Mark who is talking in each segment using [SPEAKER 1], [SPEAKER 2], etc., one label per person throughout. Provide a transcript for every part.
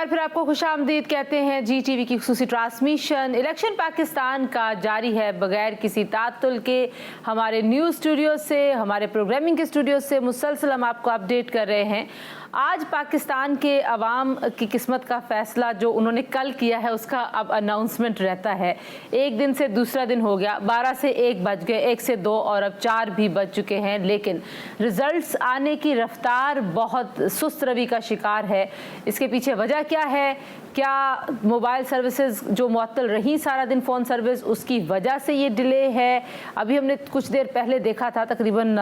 [SPEAKER 1] बार फिर आपको खुशामदीद कहते हैं जी टीवी की खुसूसी ट्रांसमिशन इलेक्शन पाकिस्तान का जारी है बगैर किसी तातुल के। हमारे न्यूज़ स्टूडियो से, हमारे प्रोग्रामिंग के स्टूडियो से मुसलसल हम आपको अपडेट कर रहे हैं। आज पाकिस्तान के अवाम की किस्मत का फैसला जो उन्होंने कल किया है उसका अब अनाउंसमेंट रहता है। एक दिन से दूसरा दिन हो गया, 12 से 1 बज गए, 1 से 2 और अब 4 भी बज चुके हैं, लेकिन रिजल्ट्स आने की रफ्तार बहुत सुस्त रवि का शिकार है। इसके पीछे वजह क्या है? क्या मोबाइल सर्विसेज जो मुअत्तल रही सारा दिन फ़ोन सर्विस, उसकी वजह से ये डिले है? अभी हमने कुछ देर पहले देखा था, तकरीबन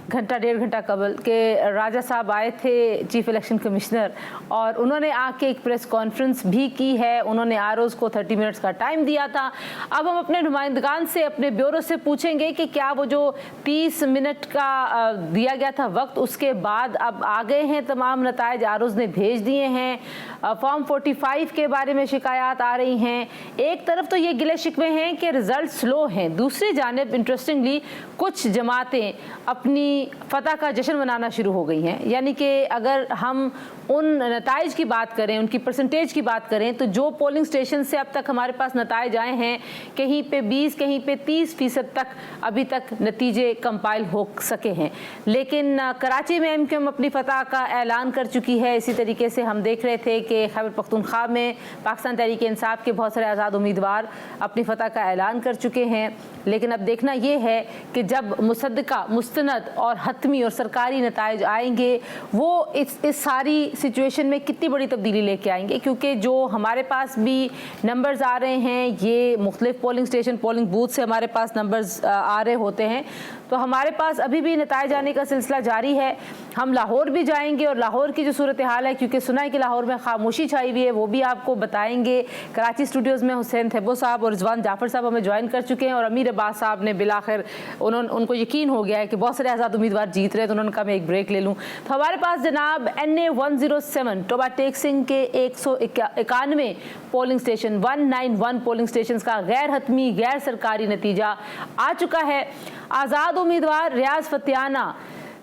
[SPEAKER 1] घंटा 1.5 घंटा कबल के राजा साहब आए थे चीफ इलेक्शन कमिश्नर, और उन्होंने आके एक प्रेस कॉन्फ्रेंस भी की है। उन्होंने आरओज़ को 30 मिनट्स का टाइम दिया था। अब हम अपने नुमाइंदगान से, अपने ब्यूरो से पूछेंगे कि क्या वो जो 30 मिनट का दिया गया था वक्त, उसके बाद अब आ गए हैं तमाम नताइज, आरओज़ ने भेज दिए हैं। फॉर्म 45 के बारे में शिकायत आ रही हैं। एक तरफ तो ये गिले शिकवे हैं कि रिजल्ट स्लो हैं, दूसरी जानिब इंटरेस्टिंगली कुछ जमातें अपनी फतह का जश्न मनाना शुरू हो गई हैं। यानी कि अगर हम उन नताइज की बात करें, उनकी परसेंटेज की बात करें, तो जो पोलिंग स्टेशन से अब तक हमारे पास नताइज आए हैं, कहीं पे 20 कहीं पे 30% तक अभी तक नतीजे कंपाइल हो सके हैं। लेकिन कराची में एमक्यूएम अपनी फतह का ऐलान कर चुकी है। इसी तरीके से हम देख रहे थे कि खैबर पख्तूनख्वा में पाकिस्तान तहरीक इंसाफ के बहुत सारे आज़ाद उम्मीदवार अपनी फतह का ऐलान कर चुके हैं। लेकिन अब देखना ये है कि जब मुसद्दका, मुस्तनद और हतमी और सरकारी नताइज आएंगे, वो इस सारी सिचुएशन में कितनी बड़ी तब्दीली लेके आएंगे। क्योंकि जो हमारे पास भी नंबर्स आ रहे हैं, ये मुख्तलिफ पोलिंग स्टेशन, पोलिंग बूथ से हमारे पास नंबर्स आ रहे होते हैं, तो हमारे पास अभी भी नताइज आने का सिलसिला जारी है। हम लाहौर भी जाएंगे और लाहौर की जो सूरत हाल है, क्योंकि सुना है कि लाहौर में खामोशी छाई हुई है, वो भी आपको बताएंगे। कराची स्टूडियोज़ में हुसैन थेबो साहब और रिजवान जाफर साहब हमें ज्वाइन कर चुके हैं, और अमीर अब्बास साहब ने बिलाखिर उनको यकीन हो गया है कि बहुत सारे आज़ाद उम्मीदवार जीत रहे हैं, तो उन्होंने कहा मैं एक ब्रेक ले लूँ। तो हमारे पास जनाब NA 107 टोबा टेक सिंह के 191 पोलिंग स्टेशन, 191 पोलिंग स्टेशन का गैर हतमी गैर सरकारी नतीजा आ चुका है। आज़ाद उम्मीदवार रियाज फतियाना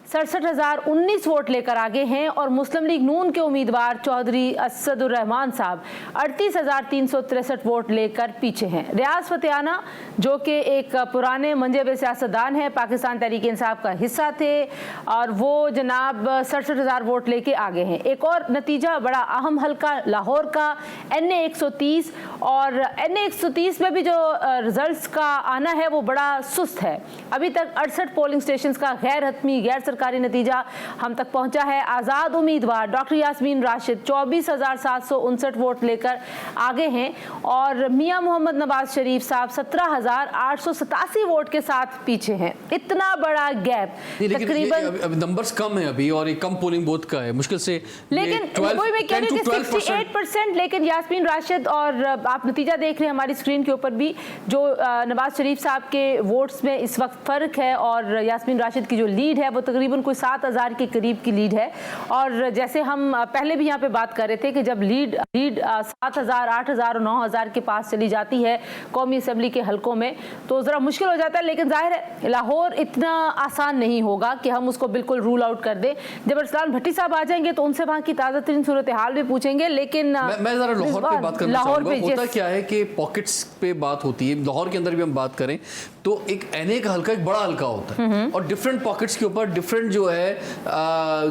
[SPEAKER 1] 67,019 वोट लेकर आगे हैं, और मुस्लिम लीग नून के उम्मीदवार चौधरी असदुर रहमान साहब 38,363 वोट लेकर पीछे हैं। रियाज फतियाना जो कि एक पुराने मंजब सियासतदान हैं, पाकिस्तान तहरीक इंसाफ का हिस्सा थे, और वो जनाब 67,000 वोट लेके आगे हैं। एक और नतीजा बड़ा अहम हल्का लाहौर का NA 130, और NA 130 में भी जो रिजल्ट्स का आना है वो बड़ा सुस्त है। अभी तक 68 पोलिंग स्टेशन का गैर हतमी गैर सरकारी नतीजा हम तक पहुंचा है। आज़ाद उम्मीदवार डॉक्टर यास्मीन राशिद 24,759 वोट लेकर आगे हैं, और मियां मोहम्मद नवाज शरीफ साहब 17,887 वोट के साथ पीछे हैं। इतना बड़ा गैप,
[SPEAKER 2] तकरीबन नंबर्स कम है अभी, और एक कम पोलिंग बूथ का है, मुश्किल से,
[SPEAKER 1] लेकिन वही मैं कह रही हूं कि 68%। लेकिन यास्मीन राशिद, और आप नतीजा देख रहे हैं हमारी स्क्रीन के ऊपर भी, जो नवाज शरीफ साहब के वोट्स में इस वक्त फ़र्क है, और यास्मीन राशिद की जो लीड है वो तकरीबन कोई 7,000 के करीब की लीड है। और जैसे हम पहले भी यहाँ पे बात कर रहे थे कि जब लीड 7,000, 8,000 और 9,000 के पास चली जाती है कौमी असम्बली के हलकों में, तो ज़रा मुश्किल हो जाता है। लेकिन जाहिर है लाहौर इतना आसान नहीं होगा कि हम उसको बिल्कुल रूल आउट कर दें। जब अरसलान भट्टी साहब आ जाएंगे तो उनसे वहाँ की ताज़ा तरीन सूरत हाल भी पूछेंगे। लेकिन
[SPEAKER 2] मैं ज़रा लाहौर पे बात करना चाहूँगा। होता क्या है कि पॉकेट्स पे बात होती है, लाहौर के अंदर भी हम बात करें तो एक NA का हल्का एक बड़ा हल्का होता है, और डिफरेंट पॉकेट्स के ऊपर डिफरेंट जो है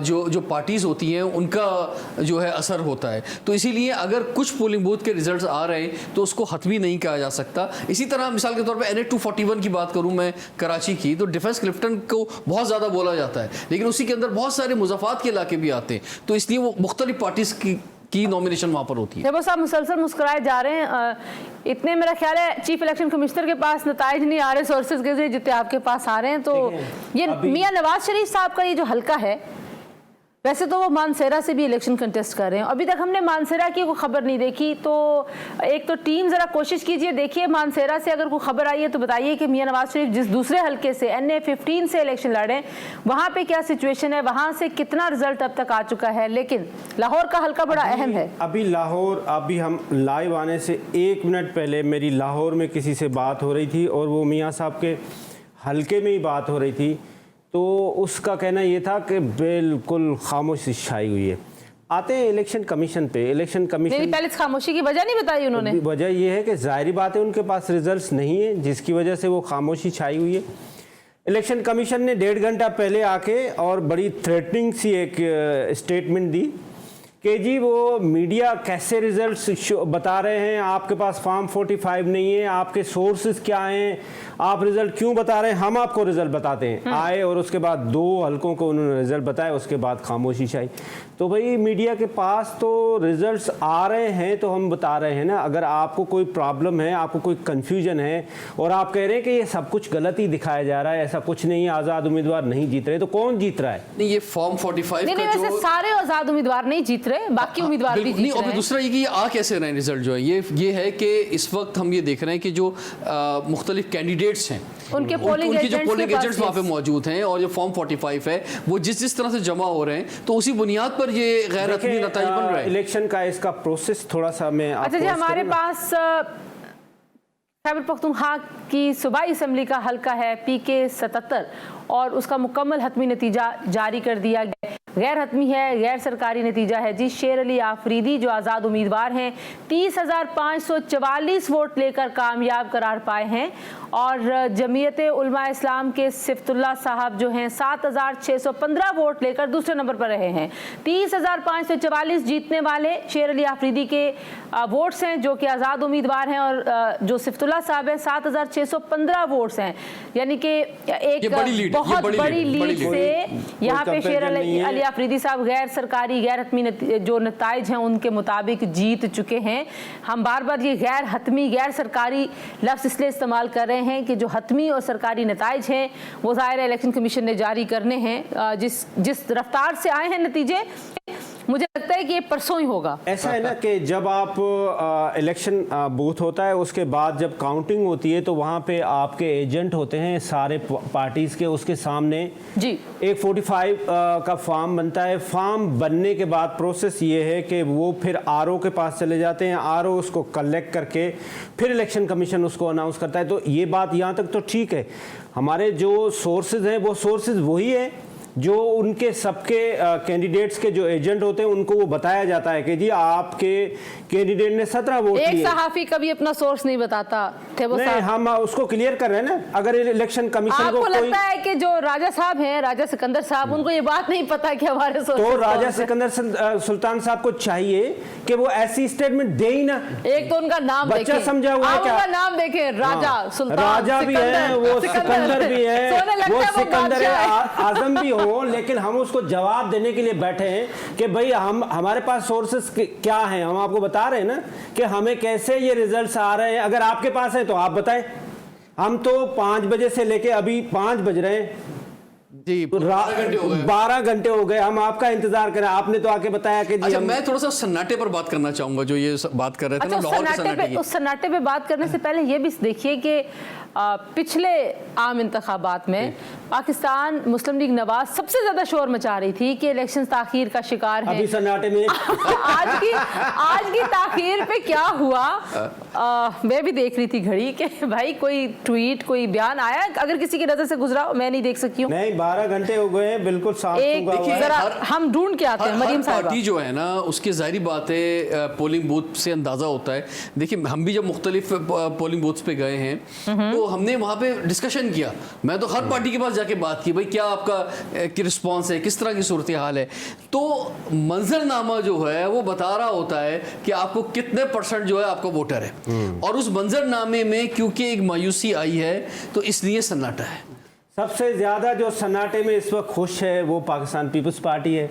[SPEAKER 2] जो पार्टीज होती हैं उनका जो है असर होता है। तो इसीलिए अगर कुछ पोलिंग बूथ के रिजल्ट्स आ रहे हैं तो उसको हतमी नहीं कहा जा सकता। इसी तरह मिसाल के तौर पे NA 241 की बात करूं मैं कराची की, तो डिफेंस क्लिफ्टन को बहुत ज़्यादा बोला जाता है, लेकिन उसी के अंदर बहुत सारे मुज़ाफ़ात के इलाके भी आते हैं, तो इसलिए वो मुख्तलिफ पार्टीज की नॉमिनेशन वहाँ पर होती है।
[SPEAKER 1] वो साहब मुसलसल मुस्कुराए जा रहे हैं। इतने मेरा ख्याल है चीफ इलेक्शन कमिश्नर के पास नताइज नहीं आ रहे सोर्सेज के जरिए, जितने आपके पास आ रहे हैं। तो ये मियां नवाज शरीफ साहब का ये जो हल्का है, वैसे तो वो मानसेरा से भी इलेक्शन कंटेस्ट कर रहे हैं, अभी तक हमने मानसेरा की कोई खबर नहीं देखी। तो एक तो टीम ज़रा कोशिश कीजिए, देखिए मानसेरा से अगर कोई खबर आई है तो बताइए कि मियां नवाज शरीफ जिस दूसरे हल्के से NA 15 से इलेक्शन लड़े, वहाँ पे क्या सिचुएशन है, वहाँ से कितना रिजल्ट अब तक आ चुका है। लेकिन लाहौर का हल्का बड़ा अहम है।
[SPEAKER 3] अभी लाहौर, अभी हम लाइव आने से 1 मिनट पहले मेरी लाहौर में किसी से बात हो रही थी, और वो मियाँ साहब के हल्के में ही बात हो रही थी, तो उसका कहना ये था कि बिल्कुल खामोशी छाई हुई है। आते हैं इलेक्शन कमीशन पे। इलेक्शन कमीशन
[SPEAKER 1] पहले खामोशी की वजह नहीं बताई उन्होंने।
[SPEAKER 3] वजह ये है कि जाहिर बात है उनके पास रिजल्ट्स नहीं है, जिसकी वजह से वो खामोशी छाई हुई है। इलेक्शन कमीशन ने 1.5 घंटा पहले आके और बड़ी थ्रेटनिंग सी एक स्टेटमेंट दी कि जी वो मीडिया कैसे रिजल्ट्स बता रहे हैं, आपके पास फॉर्म 45 नहीं है, आपके सोर्सेज क्या हैं, आप रिजल्ट क्यों बता रहे हैं, हम आपको रिजल्ट बताते हैं। आए और उसके बाद 2 हलकों को उन्होंने रिजल्ट बताया, उसके बाद खामोशी छाई। तो भाई मीडिया के पास तो रिजल्ट्स आ रहे हैं तो हम बता रहे हैं ना। अगर आपको कोई प्रॉब्लम है, आपको कोई कन्फ्यूजन है और आप कह रहे हैं कि ये सब कुछ गलत ही दिखाया जा रहा है, ऐसा कुछ नहीं है, आज़ाद उम्मीदवार नहीं जीत रहे, तो कौन जीत रहा है?
[SPEAKER 2] नहीं, ये फॉर्म 45
[SPEAKER 1] नहीं,
[SPEAKER 2] का
[SPEAKER 1] वैसे सारे आज़ाद उम्मीदवार नहीं जीत रहे, बाकी उम्मीदवार भी जीत रहे हैं।
[SPEAKER 2] और दूसरा ये कि आ कैसे रहे हैं रिजल्ट जो है, ये है कि इस वक्त हम ये देख रहे हैं कि जो मुख्तलिफ कैंडिडेट्स हैं
[SPEAKER 1] उनके पोलिंग
[SPEAKER 2] एजेंट्स वहाँ पे मौजूद हैं, और जो फॉर्म 45 है वो जिस तरह से जमा हो रहे हैं, तो उसी बुनियाद पर ये गैर रस्मी नतीजा बन रहा है।
[SPEAKER 3] इलेक्शन का इसका प्रोसेस थोड़ा सा मैं
[SPEAKER 1] अच्छा जी, हमारे पास खैबर पख्तूनख्वा की सूबाई असम्बली का हल्का है PK 77 और उसका मुकम्मल हतमी नतीजा जारी कर दिया गया। गैर हतमी है, गैर सरकारी नतीजा है जी। शेर अली आफरीदी जो आज़ाद उम्मीदवार हैं 30,544 वोट लेकर कामयाब करार पाए हैं, और जमीयत उलमा इस्लाम के सिफ्तुल्लाह साहब जो हैं 7,615 वोट लेकर दूसरे नंबर पर रहे हैं। 30,544 जीतने वाले शेर अली आफरीदी के वोट्स हैं जो कि आज़ाद उम्मीदवार हैं, और जो सिफ्तुल्लाह साहब हैं 7,615 वोट्स हैं, यानी कि एक बहुत बड़ी लीड से यहाँ पे शेर अली आफरीदी साहब गैर सरकारी गैर हतमी जो नताइज हैं उनके मुताबिक जीत चुके हैं। हम बार बार ये गैर हतमी गैर सरकारी लफ्ज़ इसलिए इस्तेमाल कर रहे हैं कि जो हतमी और सरकारी नताइज हैं वो ज़ाहिर है इलेक्शन कमीशन ने जारी करने हैं। जिस रफ्तार से आए हैं नतीजे, मुझे लगता है कि ये परसों ही होगा।
[SPEAKER 3] ऐसा है ना कि जब आप इलेक्शन बूथ होता है, उसके बाद जब काउंटिंग होती है तो वहाँ पे आपके एजेंट होते हैं सारे पार्टीज़ के, उसके सामने
[SPEAKER 1] जी
[SPEAKER 3] एक 45 का फॉर्म बनता है। फॉर्म बनने के बाद प्रोसेस ये है कि वो फिर RO के पास चले जाते हैं, RO उसको कलेक्ट करके फिर इलेक्शन कमीशन उसको अनाउंस करता है। तो ये बात यहाँ तक तो ठीक है। हमारे जो सोर्सेज हैं वो सोर्सेज वही है जो उनके सबके कैंडिडेट्स के जो एजेंट होते हैं उनको वो बताया जाता है कि जी आपके कैंडिडेट ने 17 वोट लिए।
[SPEAKER 1] एक सहाफी कभी अपना सोर्स नहीं बताता थे वो
[SPEAKER 3] नहीं, हम उसको क्लियर कर रहे हैं ना। अगर इलेक्शन कमीशन को
[SPEAKER 1] लगता है कि जो राजा साहब हैं, राजा सिकंदर साहब, उनको ये बात नहीं पता कि हमारे सोर्स,
[SPEAKER 3] तो राजा सिकंदर सुल्तान साहब को चाहिए कि वो ऐसी स्टेटमेंट दे ही ना।
[SPEAKER 1] एक तो उनका नाम
[SPEAKER 3] बच्चा समझा हुआ है, क्या
[SPEAKER 1] नाम देखे, राजा सुल्तान,
[SPEAKER 3] राजा भी है, वो सिकंदर भी है, वो सिकंदर आजम भी हो, लेकिन हम उसको जवाब देने के लिए बैठे हैं कि भाई हमारे पास सोर्सेस क्या हैं। हम आपको बता रहे हैं ना कि हमें कैसे ये रिजल्ट्स आ रहे हैं। अगर आपके पास है तो आप बताएं। हम तो 5 बजे से लेके अभी 5 बज रहे हैं जी, 12 घंटे हो गए, हम आपका इंतजार करें। आपने तो आके बताया कि
[SPEAKER 2] अच्छा, मैं थोड़ा सा सन्नाटे पर बात करना चाहूंगा जो ये बात कर रहे थे ना, लाहौर के सन्नाटे की।
[SPEAKER 1] उस सन्नाटे पे बात करने से पहले ये भी देखिए कि पिछले आम इंतखाबात में पाकिस्तान मुस्लिम लीग नवाज सबसे ज्यादा शोर मचा रही थी कि इलेक्शन ताखीर का शिकार है।
[SPEAKER 3] अभी सन्नाटे में
[SPEAKER 1] आज की ताखीर पे क्या हुआ, मैं भी देख रही थी घड़ी के भाई कोई ट्वीट कोई बयान आया, अगर किसी की नजर से गुजरा मैं नहीं देख सकी हूँ।
[SPEAKER 3] नहीं, 12 घंटे हो गए, बिल्कुल साफ
[SPEAKER 1] जरा हम ढूंढ के आते हैं। मरीम साहब,
[SPEAKER 2] पार्टी जो है ना उसकी जाहिर बात है पोलिंग बूथ से अंदाजा होता है। देखिए, हम भी जब मुख्तलिफ पोलिंग बूथ्स पे गए हैं तो हमने वहाँ पे डिस्कशन किया। मैं तो हर पार्टी के पास जाके बात की, भाई क्या आपका की रिस्पॉन्स है, किस तरह की सूरत हाल है। तो मंजरनामा जो है वो बता रहा होता है कि आपको कितने % जो है आपका वोटर है, और उस मंजरनामे में क्योंकि एक मायूसी आई है तो इसलिए सन्नाटा है।
[SPEAKER 3] सबसे ज़्यादा जो सन्नाटे में इस वक्त खुश है वो पाकिस्तान पीपल्स पार्टी है।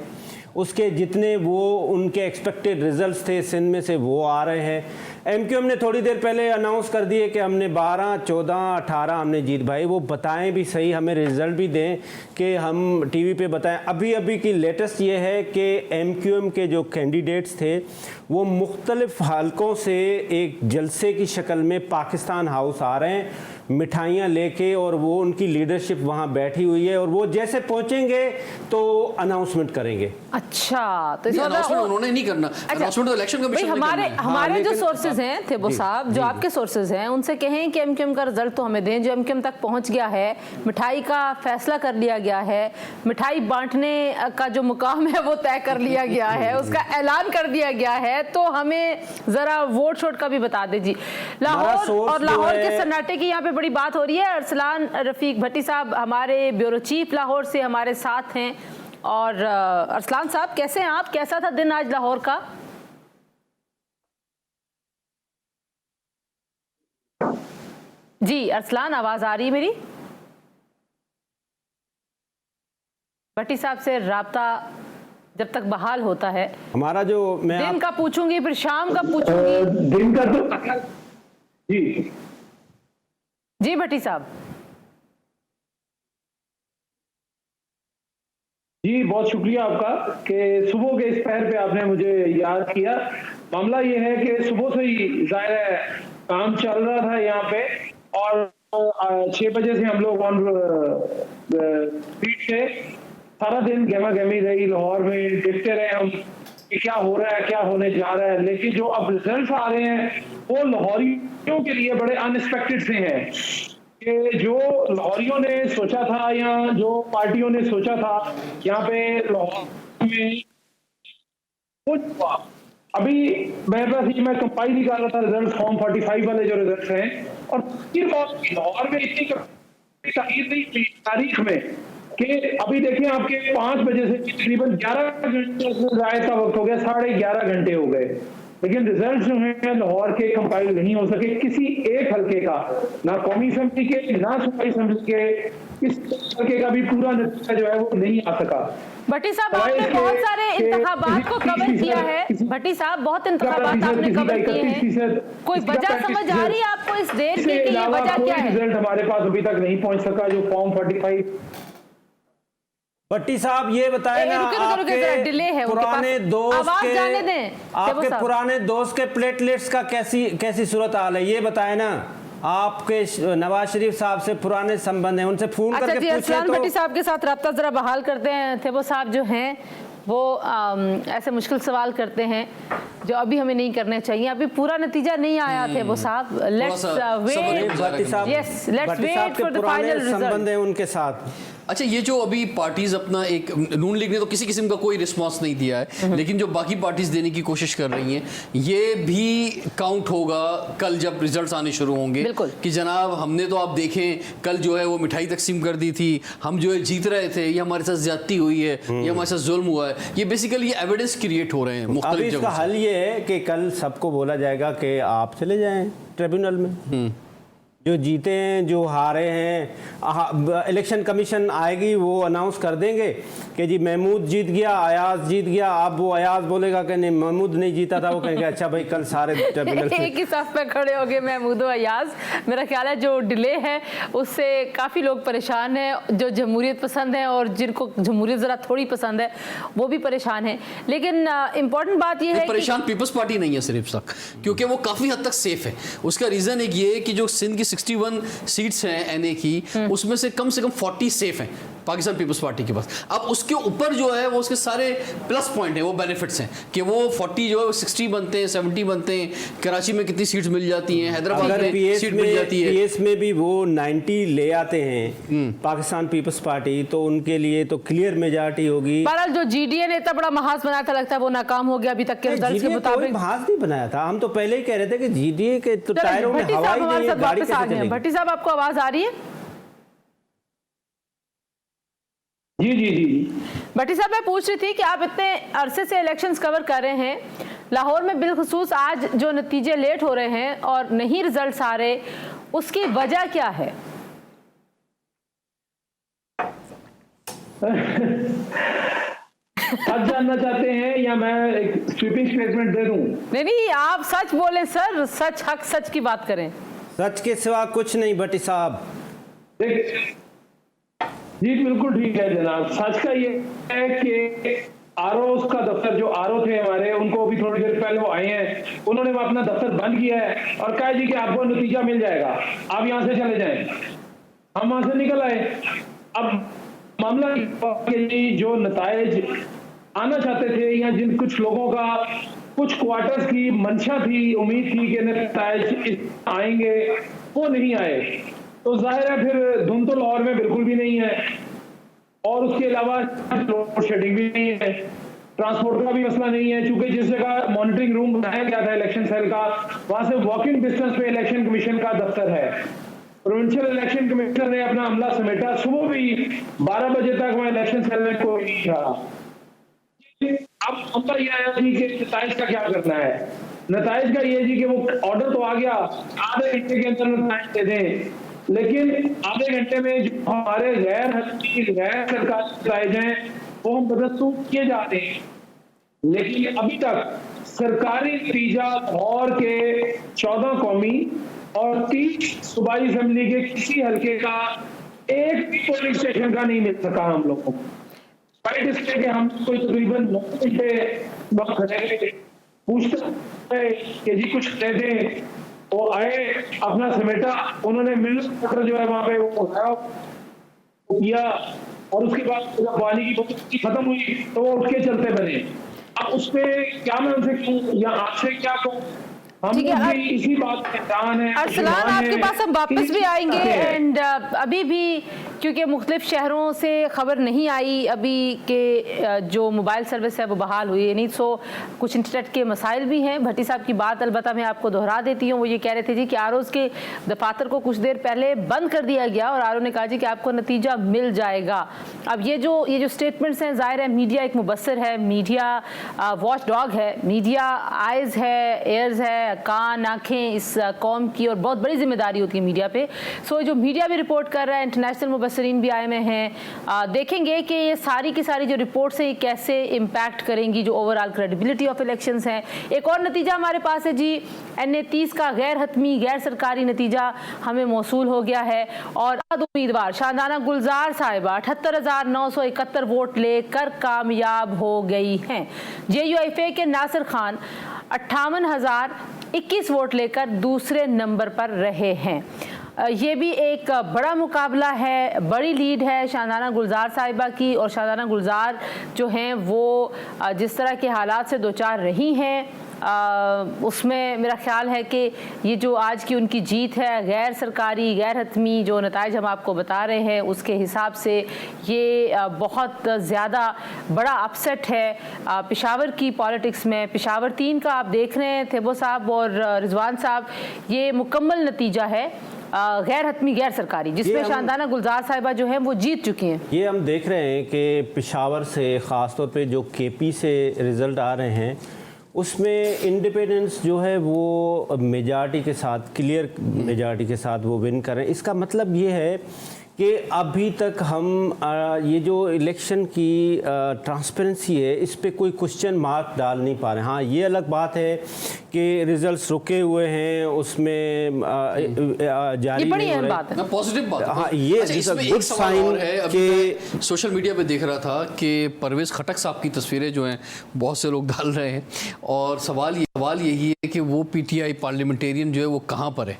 [SPEAKER 3] उसके जितने वो उनके एक्सपेक्टेड रिजल्ट्स थे सिंध में से वो आ रहे हैं। MQM ने थोड़ी देर पहले अनाउंस कर दिए कि हमने 12, 14, 18 हमने जीत। भाई वो बताएं भी सही, हमें रिजल्ट भी दें कि हम टीवी पे बताएं। अभी की लेटेस्ट ये है कि MQM के जो कैंडिडेट्स थे वो मुख्तलिफ हलकों से एक जलसे की शक्ल में पाकिस्तान हाउस आ रहे हैं मिठाइयाँ लेके, और वो उनकी लीडरशिप वहाँ बैठी हुई है और वो जैसे पहुँचेंगे तो अनाउंसमेंट करेंगे।
[SPEAKER 1] अच्छा, तो
[SPEAKER 2] अनाउंसमेंट उन्होंने नहीं करना, अनाउंसमेंट तो इलेक्शन कमीशन ने करना है।
[SPEAKER 1] हमारे जो सोर्सेज हैं थे वो साहब, जो आपके सोर्सेज हैं, उनसे कहें कि एमक्यूएम का रिजल्ट तो हमें दें। जो एमक्यूएम तक पहुंच गया है, मिठाई का फैसला कर लिया गया है, मिठाई बांटने का जो मुकाम है वो तय कर लिया गया है, उसका ऐलान कर दिया गया है, तो हमें जरा वोट शोट का भी बता दीजिए। लाहौर और लाहौर के सन्नाटे की यहाँ पे बड़ी बात हो रही है। अरसलान रफीक भट्टी साहब हमारे ब्यूरो चीफ लाहौर से हमारे साथ हैं। और अरसलान साहब, कैसे हैं आप? कैसा था दिन आज लाहौर का? जी अरसलान, आवाज आ रही है मेरी? भट्टी साहब से राब्ता जब तक बहाल होता है,
[SPEAKER 3] हमारा जो मैं
[SPEAKER 1] दिन का पूछूंगी, फिर शाम का पूछूंगी।
[SPEAKER 4] दिन का तो
[SPEAKER 1] जी भट्टी साहब।
[SPEAKER 4] जी, बहुत शुक्रिया आपका कि सुबह के इस पहर पे आपने मुझे याद किया। मामला ये है कि सुबह से ही जाहिर है काम चल रहा था यहाँ पे, और 6 बजे से हम लोग ऑन स्पीड से सारा दिन गहमा गहमी रही लाहौर में, देखते रहे हम कि क्या हो रहा है, क्या होने जा रहा है। लेकिन जो अब रिजल्ट आ रहे हैं वो लाहौरियों के लिए बड़े अनएक्सपेक्टेड से हैं कि जो लाहौरियों ने सोचा था या जो पार्टियों ने सोचा था यहाँ पे लाहौर में कुछ अभी मेरे पास मैं कंपाइल निकाल रहा था रिजल्ट फॉर्म 45 वाले जो रिजल्ट हैं, और लाहौर में इतनी तारीख नहीं थी तारीख में कि अभी देखिए आपके 5 बजे से तकरीबन 11 घंटे राय का वक्त हो गया, 11.5 घंटे हो गए, लेकिन रिजल्ट जो है लाहौर के कंपाइल नहीं हो सके किसी एक हल्के का, ना कौमी असेंबली के ना सूबाई असेंबली के, इस हल्के का भी पूरा नतीजा जो है वो नहीं आ सका।
[SPEAKER 1] भट्टी साहब, आपने बहुत सारे इंतखाबात को कवर किया है। भट्टी साहब, बहुत इंतखाबात आपने कवर किए हैं, कोई वजह समझ आ रही है आपको इस देर की कि ये वजह क्या है?
[SPEAKER 4] रिजल्ट हमारे पास अभी तक नहीं पहुंच सका जो फॉर्म 45।
[SPEAKER 3] भट्टी साहब ये बताएं ना, आपके पुराने दोस्त के आपके पुराने दोस्त के प्लेटलेट्स का कैसी सूरत हाल है, ये बताएं ना। आपके नवाज शरीफ साहब से पुराने संबंध हैं, उनसे फोन करके पूछे तो।
[SPEAKER 1] भट्टी साहब के साथ राब्ता जरा बहाल करते हैं। थे वो साहब जो हैं वो ऐसे मुश्किल सवाल करते हैं जो अभी हमें नहीं करने चाहिए। अभी पूरा नतीजा नहीं आया थे वो साहब, let's wait.
[SPEAKER 3] Bhatti sahab,
[SPEAKER 1] yes, let's wait for the final result.
[SPEAKER 3] संबंध है उनके साथ।
[SPEAKER 2] अच्छा, ये जो अभी पार्टीज अपना एक नून लीग ने तो किसी किस्म का कोई रिस्पांस नहीं दिया है, लेकिन जो बाकी पार्टीज देने की कोशिश कर रही हैं, ये भी काउंट होगा कल जब रिजल्ट्स आने शुरू होंगे कि जनाब हमने तो आप देखें कल जो है वो मिठाई तकसीम कर दी थी, हम जो है जीत रहे थे, ये हमारे साथ ज्यादती हुई है, ये हमारे साथ जुल्म हुआ है। ये बेसिकली एविडेंस क्रिएट हो रहे हैं मुख्तलिफ जगहों से।
[SPEAKER 3] इसका हल ये है कि कल सबको बोला जाएगा कि आप चले जाएं ट्रिब्यूनल में, जो जीते हैं जो हारे हैं, इलेक्शन कमीशन आएगी वो अनाउंस कर देंगे कि जी महमूद जीत गया, अयाज जीत गया। अब वो अयाज बोलेगा कि नहीं महमूद नहीं जीता था, वो कहेंगे अच्छा भाई कल सारे ट्रिब्यूनल
[SPEAKER 1] एक ही साफ पे खड़े हो गए महमूद और अयाज। मेरा ख्याल है जो डिले है उससे काफ़ी लोग परेशान हैं, जो जमहूरियत पसंद है और जिनको जमहूरियत ज़रा थोड़ी पसंद है वो भी परेशान है। लेकिन इम्पॉर्टेंट बात यह है
[SPEAKER 2] परेशान पीपल्स पार्टी नहीं है सिर्फ तक, क्योंकि वो काफ़ी हद तक सेफ है। उसका रीज़न एक ये है कि जो सिंध की 61 सीट्स हैं एनए की, उसमें से कम 40 सेफ हैं पाकिस्तान पीपल्स पार्टी के पास। अब उसके ऊपर जो है वो उसके सारे प्लस पॉइंट हैं, वो बेनिफिट्स हैं कि वो 40 जो है वो 60 बनते हैं, 70 बनते हैं। कराची में कितनी सीट्स मिल जाती हैं, हैदराबाद में सीट मिल जाती है,
[SPEAKER 3] पीएस में भी वो 90 ले आते हैं पाकिस्तान पीपल्स पार्टी, तो उनके लिए तो क्लियर मेजॉरिटी होगी।
[SPEAKER 1] बहरहाल जो जीडीए ने इतना बड़ा महाज बनाया था, लगता है वो नाकाम हो गया अभी तक के रिजल्ट्स के मुताबिक।
[SPEAKER 3] महाज नहीं बनाया था, हम तो पहले ही कह रहे थे कि जीडीए के तो टायरों में हवा ही नहीं है, गाड़ी कैसे चलेगी।
[SPEAKER 1] भट्टी साहब, आपको आवाज आ रही है?
[SPEAKER 4] जी जी जी
[SPEAKER 1] भट्टी साहब, मैं पूछ रही थी कि आप इतने अरसे से इलेक्शंस कवर कर रहे हैं, लाहौर में बिलखुसूस आज जो नतीजे लेट हो रहे हैं और नहीं रिजल्ट्स आ रहे, उसकी वजह क्या है?
[SPEAKER 4] सच जानना चाहते हैं या मैं एक स्वीपिंग स्टेटमेंट दे दूं?
[SPEAKER 1] नहीं, आप सच बोले सर, सच हक सच की बात करें।
[SPEAKER 3] सच के सिवा कुछ नहीं भट्टी साहब।
[SPEAKER 4] जी बिल्कुल ठीक है जनाब। सच का ये है कि आरओ का दफ्तर, जो आरओ थे हमारे, उनको भी थोड़ी देर पहले वो आए हैं, उन्होंने अपना दफ्तर बंद किया है और कहा जी कि आपको नतीजा मिल जाएगा, आप यहां से चले जाएं। हम वहां से निकल आए। अब मामला जो नताइज आना चाहते थे या जिन कुछ लोगों का कुछ क्वार्टर्स की मंशा थी, उम्मीद थी कि नताइज आएंगे, वो नहीं आए। तो जाहिर है फिर धुंध तो लाहौर में बिल्कुल भी नहीं है और उसके अलावा लोड शेडिंग भी नहीं है, ट्रांसपोर्ट का भी मसला नहीं है, चूंकि जिस जगह मॉनिटरिंग रूम बनाया गया था इलेक्शन सेल का, वहां से वॉकिंग डिस्टेंस पे इलेक्शन कमीशन का दफ्तर है। प्रोविंशियल इलेक्शन कमिश्नर ने अपना अमला समेटा, सुबह भी 12 बजे तक वहां इलेक्शन सेल में कोई नहीं था। अब मुद्दा ये आया जी कि नताइज का क्या करना है। नताइज का ये जी कि वो ऑर्डर तो आ गया, आधे घंटे के अंदर नताइज दे दें, लेकिन आधे घंटे में जो हमारे गैर हकीकी गैर सरकारी नताइज हैं वो हम बदस्तूर किए जा रहे हैं। लेकिन अभी तक सरकारी नतीजा लाहौर के 14 कौमी और 30 सूबाई असेंबली के किसी हल्के का एक भी पोलिंग स्टेशन का नहीं मिल सका हम लोगों को। फाइट इसलिए कि हम कोई तकरीबन 9 घंटे वक्त खड़े पूछते कि जी कुछ दे दें, वो आए, अपना समेटा, उन्होंने मिनरल जो है वहां पे वो किया और उसके बाद पानी की बोतल खत्म हुई तो वो उठ के चलते बने। अब उसपे क्या मैं उनसे कहूँ या आपसे क्या कहूँ, हम भी इसी बात पे जान है।
[SPEAKER 1] अरसलान, आपके पास हम वापस भी आएंगे एंड अभी भी क्योंकि मुख्तलिफ शहरों से खबर नहीं आई अभी के जो मोबाइल सर्विस है वो बहाल हुई है नहीं, सो कुछ इंटरनेट के मसाइल भी हैं। भट्टी साहब की बात अलबत्ता मैं आपको दोहरा देती हूँ, वो ये कह रहे थे जी कि आरओ के दफातर को कुछ देर पहले बंद कर दिया गया और आरओ ने कहा जी कि आपको नतीजा मिल जाएगा। अब ये जो स्टेटमेंट्स हैं, जाहिर है मीडिया एक मुबस्सिर है, मीडिया वॉच डॉग है, मीडिया आइज़ है, एयर्स है, कान आँखें इस कौम की, और बहुत बड़ी जिम्मेदारी होती है मीडिया पे। सो जो मीडिया भी रिपोर्ट कर रहा है, इंटरनेशनल मुबस्सिरीन भी आए में हैं, देखेंगे कि ये सारी की सारी जो रिपोर्ट्स हैं ये कैसे इम्पैक्ट करेंगी जो ओवरऑल क्रेडिबिलिटी ऑफ इलेक्शंस हैं। एक और नतीजा हमारे पास है जी, NA30 का गैर हतमी गैर सरकारी नतीजा हमें मौसूल हो गया है और उम्मीदवार शाहदाना गुलजार साहिबा 78,971 वोट लेकर कामयाब हो गई हैं। JUIFA के नासिर खान 58,021 वोट लेकर दूसरे नंबर पर रहे हैं। ये भी एक बड़ा मुकाबला है, बड़ी लीड है शाहदाना गुलजार साहिबा की, और शाहदाना गुलजार जो हैं वो जिस तरह के हालात से दो चार रही हैं उसमें मेरा ख्याल है कि ये जो आज की उनकी जीत है गैर सरकारी गैर हतमी जो नताइज हम आपको बता रहे हैं उसके हिसाब से ये बहुत ज़्यादा बड़ा अपसेट है पेशावर की पॉलिटिक्स में। पेशावर 3 का आप देख रहे हैं, थेबो साहब और रिजवान साहब, ये मुकम्मल नतीजा है गैर हतमी गैर सरकारी जिसमें शाहदाना गुलजार साहिबा जो है वो जीत चुकी हैं।
[SPEAKER 3] ये हम देख रहे हैं कि पेशावर से ख़ास तौर पे जो KP से रिज़ल्ट आ रहे हैं उसमें इंडिपेंडेंस जो है वो मेजॉरिटी के साथ, क्लियर मेजॉरिटी के साथ वो विन कर रहे हैं। इसका मतलब ये है कि अभी तक हम ये जो इलेक्शन की ट्रांसपेरेंसी है इस पे कोई क्वेश्चन मार्क डाल नहीं पा रहे हैं। हाँ, ये अलग बात है कि रिजल्ट्स रुके हुए हैं, उसमें जारी नहीं हो रहे हैं,
[SPEAKER 2] पॉजिटिव बात है।
[SPEAKER 3] हाँ, ये
[SPEAKER 2] इसमें एक सवाल और है। अभी सोशल मीडिया पे देख रहा था कि परवेज़ खटक साहब की तस्वीरें जो हैं बहुत से लोग डाल रहे हैं और सवाल यही है कि वो PTI पार्लियामेंटेरियन जो है वो कहाँ पर है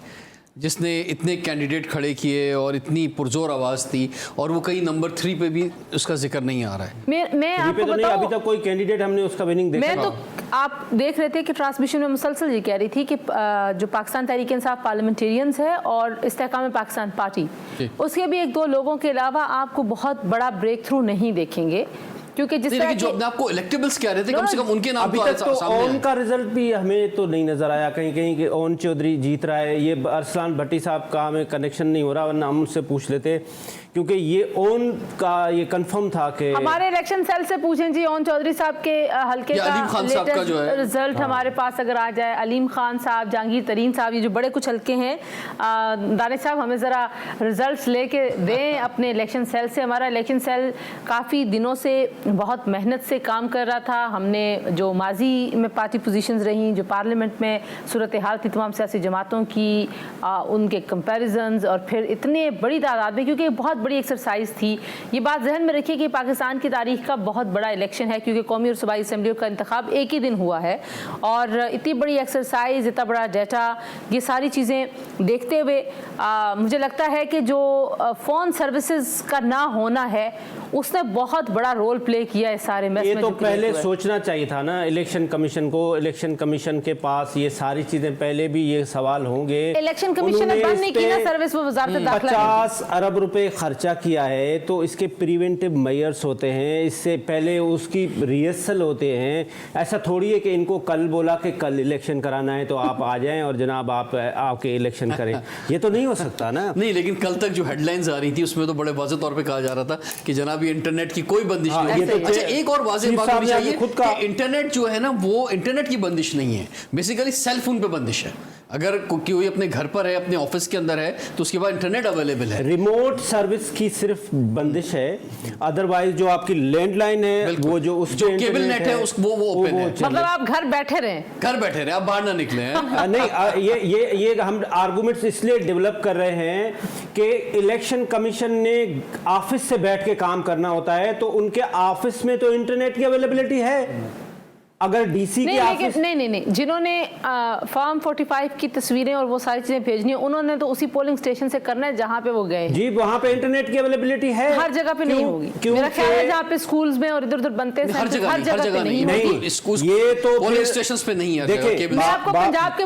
[SPEAKER 2] जिसने इतने कैंडिडेट खड़े किए और इतनी पुरजोर आवाज़ थी, और वो कहीं नंबर 3 पे भी उसका जिक्र नहीं आ रहा है।
[SPEAKER 1] मैं आपको
[SPEAKER 3] बताऊं, अभी तक कोई कैंडिडेट हमने उसका विनिंग देखा।
[SPEAKER 1] मैं तो आप देख रहे थे कि ट्रांसमिशन में मुसलसल ये कह रही थी कि जो पाकिस्तान तहरीक इंसाफ पार्लियामेंटेरियंस है और इस्तेहकाम पाकिस्तान पार्टी, उसके भी 1-2 लोगों के अलावा आपको बहुत बड़ा ब्रेक थ्रू नहीं देखेंगे, क्योंकि जिस तरह
[SPEAKER 2] जो अपने आपको इलेक्टेबल्स कह रहे थे कम से कम उनके नाम
[SPEAKER 3] अभी तक तो ओन का रिजल्ट भी हमें तो नहीं नजर आया कहीं कि ओन चौधरी जीत रहा है। ये अरसलान भट्टी साहब का हमें कनेक्शन नहीं हो रहा, वरना हम उनसे पूछ लेते, क्योंकि ये ओन का ये कंफर्म था कि
[SPEAKER 1] हमारे इलेक्शन सेल से पूछें जी ओन चौधरी साहब के हल्के का लेटेस्ट रिजल्ट हमारे पास अगर आ जाए। अलीम खान साहब, जहांगीर तरीन साहब, ये जो बड़े कुछ हल्के हैं, दानिश साहब हमें ज़रा रिजल्ट्स लेके दें अपने इलेक्शन सेल से। हमारा इलेक्शन सेल काफ़ी दिनों से बहुत मेहनत से काम कर रहा था। हमने जो माजी में पार्टी पोजीशंस रहीं, जो पार्लियामेंट में सूरत हाल थी तमाम सियासी जमातों की, उनके कंपैरिजन्स, और फिर इतने बड़ी तादाद में, क्योंकि बहुत बड़ी एक्सरसाइज थी। ये बात जहन में रखिए कि पाकिस्तान की तारीख का बहुत बड़ा इलेक्शन है, क्योंकि कौमी और सूबाई असम्बलियों का इंतखाब एक ही दिन हुआ है, और इतनी बड़ी एक्सरसाइज, इतना बड़ा डाटा, ये सारी चीज़ें देखते हुए मुझे लगता है कि जो फ़ोन सर्विसेज का ना होना है उसने बहुत बड़ा रोल प्ले किया है सारे मैच में।
[SPEAKER 3] ये तो पहले सोचना चाहिए था ना इलेक्शन कमीशन को। इलेक्शन कमीशन के पास ये सारी चीजें पहले भी ये सवाल होंगे।
[SPEAKER 1] इलेक्शन कमीशन ने बंद नहीं की ना सर्विस, वो वजारत दाखिला
[SPEAKER 3] 50 अरब रुपए खर्चा किया है, तो इसके प्रिवेंटिव मेजर्स होते हैं, इससे पहले उसकी रिहर्सल होते हैं। ऐसा थोड़ी है कि इनको कल बोला कि कल इलेक्शन कराना है तो आप आ जाएं और जनाब आप आके इलेक्शन करें, ये तो नहीं हो सकता ना।
[SPEAKER 2] नहीं, लेकिन कल तक जो हेडलाइंस आ रही थी उसमें तो बड़े वाज़ेह तौर पे कहा जा रहा था कि जनाब ये इंटरनेट की कोई बंदिश नहीं है। अच्छा, एक और वाज़ेह बात होनी चाहिए कि इंटरनेट जो है ना, वो इंटरनेट की बंदिश नहीं है, बेसिकली सेल फोन पे बंदिश है। अगर कोई अपने घर पर है, अपने ऑफिस के अंदर है, तो उसके बाद इंटरनेट अवेलेबल है।
[SPEAKER 3] रिमोट सर्विस की सिर्फ बंदिश है, अदरवाइज जो आपकी लैंडलाइन है, वो जो उस
[SPEAKER 2] जो केबल नेट है वो ओपन है।
[SPEAKER 1] मतलब आप घर बैठे रहें,
[SPEAKER 2] आप बाहर ना निकले हैं।
[SPEAKER 3] नहीं, ये हम आर्गुमेंट्स इसलिए डेवलप कर रहे हैं कि इलेक्शन कमीशन ने ऑफिस से बैठ के काम करना होता है, तो उनके ऑफिस में तो इंटरनेट की अवेलेबिलिटी है। अगर डीसी के ऑफिस
[SPEAKER 1] नहीं, जिन्होंने फॉर्म 45 की तस्वीरें और वो सारी चीजें भेजनी है, उन्होंने तो उसी पोलिंग स्टेशन से करना है जहां पे वो गए।
[SPEAKER 3] जी, वहां पे इंटरनेट की अवेलेबिलिटी है,
[SPEAKER 1] हर जगह पे नहीं होगी। मेरा ख्याल है जहां पे स्कूल्स में और इधर उधर बनते हैं, हर जगह पे नहीं होगी।
[SPEAKER 3] ये तो
[SPEAKER 2] पोलिंग स्टेशंस पे नहीं है।
[SPEAKER 3] देखिए,
[SPEAKER 1] मैं आपको पंजाब के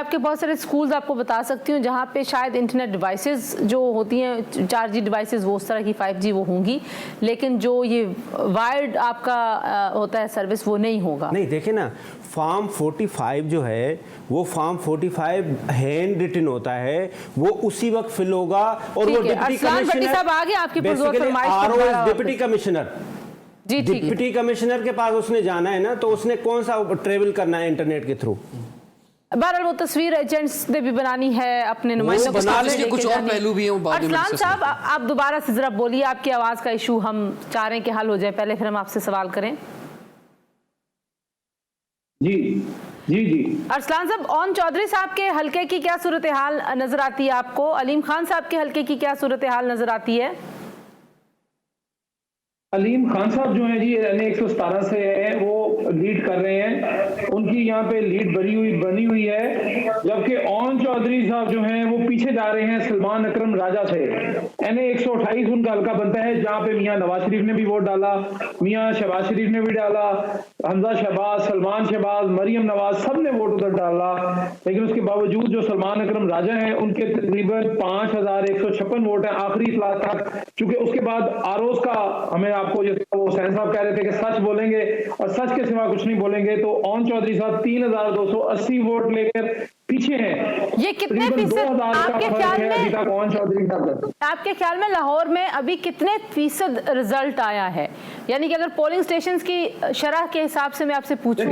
[SPEAKER 1] बहुत सारे स्कूल्स आपको बता सकती हूँ जहाँ पे शायद इंटरनेट डिवाइसेस जो होती हैं 4G डिवाइसेस, वो उस तरह की 5G वो होंगी, लेकिन जो ये वायर्ड आपका होता है सर्विस, वो नहीं होगा।
[SPEAKER 3] नहीं, देखिए ना, फॉर्म 45 जो है वो फॉर्म 45 हैंड रिटन होता है, वो उसी वक्त फिल होगा। और वो डिप्टी कमिश्नर
[SPEAKER 1] साहब आगे आपकी
[SPEAKER 3] डिप्टी कमिश्नर डिप्टी कमिश्नर के पास उसने जाना है ना, तो उसने कौन सा ट्रेवल करना है इंटरनेट के थ्रू।
[SPEAKER 1] बहरहाल वो तस्वीर एजेंट्स ने भी बनानी है, अपने नुमाइंदों
[SPEAKER 2] के कुछ और पहलू भी हैं।
[SPEAKER 1] अरसलान साहब, आप दोबारा से जरा बोलिए, आपकी आवाज का इशू हम चाह रहे हैं कि हल हो जाए, पहले फिर हम आपसे सवाल करें।
[SPEAKER 4] जी जी जी
[SPEAKER 1] अरसलान साहब, ओन चौधरी साहब के हलके की क्या सूरत हाल नजर आती है आपको? अलीम खान साहब के हलके की क्या सूरत हाल नजर आती है?
[SPEAKER 4] अलीम खान साहब जो है जी NA 117 से है, वो लीड कर रहे हैं, उनकी यहाँ पे लीड बनी हुई है। जबकि ओन चौधरी साहब जो हैं वो पीछे जा रहे हैं सलमान अकरम राजा से। NA 128 उनका हल्का बनता है, जहाँ पे मियाँ नवाज शरीफ ने भी वोट डाला, मियाँ शहबाज शरीफ ने भी डाला, हमजा शहबाज, सलमान शहबाज, मरियम नवाज, सब ने वोट उधर डाला। लेकिन उसके बावजूद जो सलमान अकरम राजा हैं उनके तकरीबन 5156 वोट है आखिरी इतला तक। चूंकि उसके बाद आरोज का हमें आपको जैसे वो सैन साहब कह रहे थे कि सच बोलेंगे और सच के सिवा कुछ नहीं बोलेंगे, तो ओन चौधरी साहब 3280 वोट लेकर पीछे हैं।
[SPEAKER 1] ये कितने फीसद आपके ख्याल में लाहौर में अभी कितने फीसद रिजल्ट आया है? यानी कि अगर पोलिंग स्टेशंस की शरह के हिसाब से मैं आपसे पूछूं।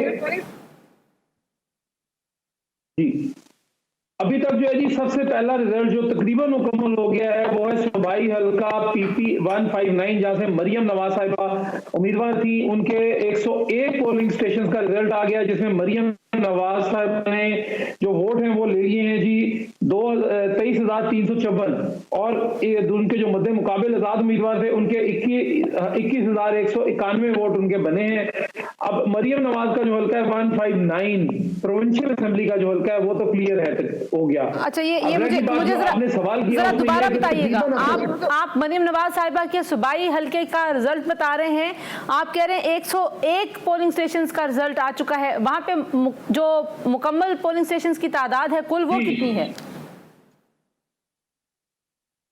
[SPEAKER 1] जी,
[SPEAKER 4] अभी तक जो है जी सबसे पहला रिजल्ट जो तकरीबन मुकम्मल हो गया है वो है सूबाई हल्का PP 159, जहां से मरियम नवाज साहिबा उम्मीदवार थी, उनके 101 पोलिंग स्टेशन का रिजल्ट आ गया, जिसमें मरियम नवाज साहब ने जो वोट हैं वो ले लिए हैं जी 23,354, और उनके जो मद्दे मुकाबले आजाद उम्मीदवार थे उनके 21,191 वोट उनके बने हैं। अब मरियम नवाज का जो हल्का है 159 प्रोविंशियल असेंबली का जो हल्का है वो तो क्लियर है, हो गया।
[SPEAKER 1] अच्छा, ये मुझे
[SPEAKER 4] आपने सवाल किया,
[SPEAKER 1] दोबारा बताइएगा। आप मरियम नवाज साहिबा के सूबाई हल्के का रिजल्ट बता रहे हैं, आप कह रहे हैं 101 पोलिंग स्टेशंस का रिजल्ट आ चुका है, वहां पे जो मुकम्मल पोलिंग स्टेशंस की तादाद है कुल वो कितनी है?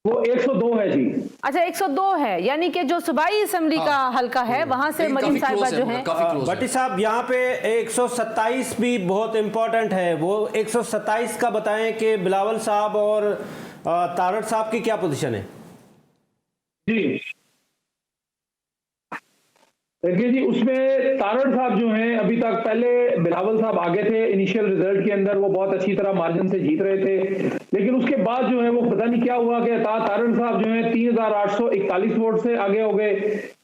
[SPEAKER 4] वो 102 है जी।
[SPEAKER 1] अच्छा, 102 है, यानी कि जो सूबाई असेंबली का हल्का है वहां से मरियम साहिबा जो है।
[SPEAKER 3] भट्टी साहब, यहाँ पे 127 भी बहुत इंपॉर्टेंट है, वो 127 का बताएं कि बिलावल साहब और तारड़ साहब की क्या पोजीशन है?
[SPEAKER 4] जी, देखिए जी, उसमें तारड़ साहब जो हैं, अभी तक पहले बिलावल साहब आगे थे इनिशियल रिजल्ट के अंदर, वो बहुत अच्छी तरह मार्जिन से जीत रहे थे, लेकिन उसके बाद जो है वो पता नहीं क्या हुआ कि तारड़ साहब जो है 3841 वोट से आगे हो गए।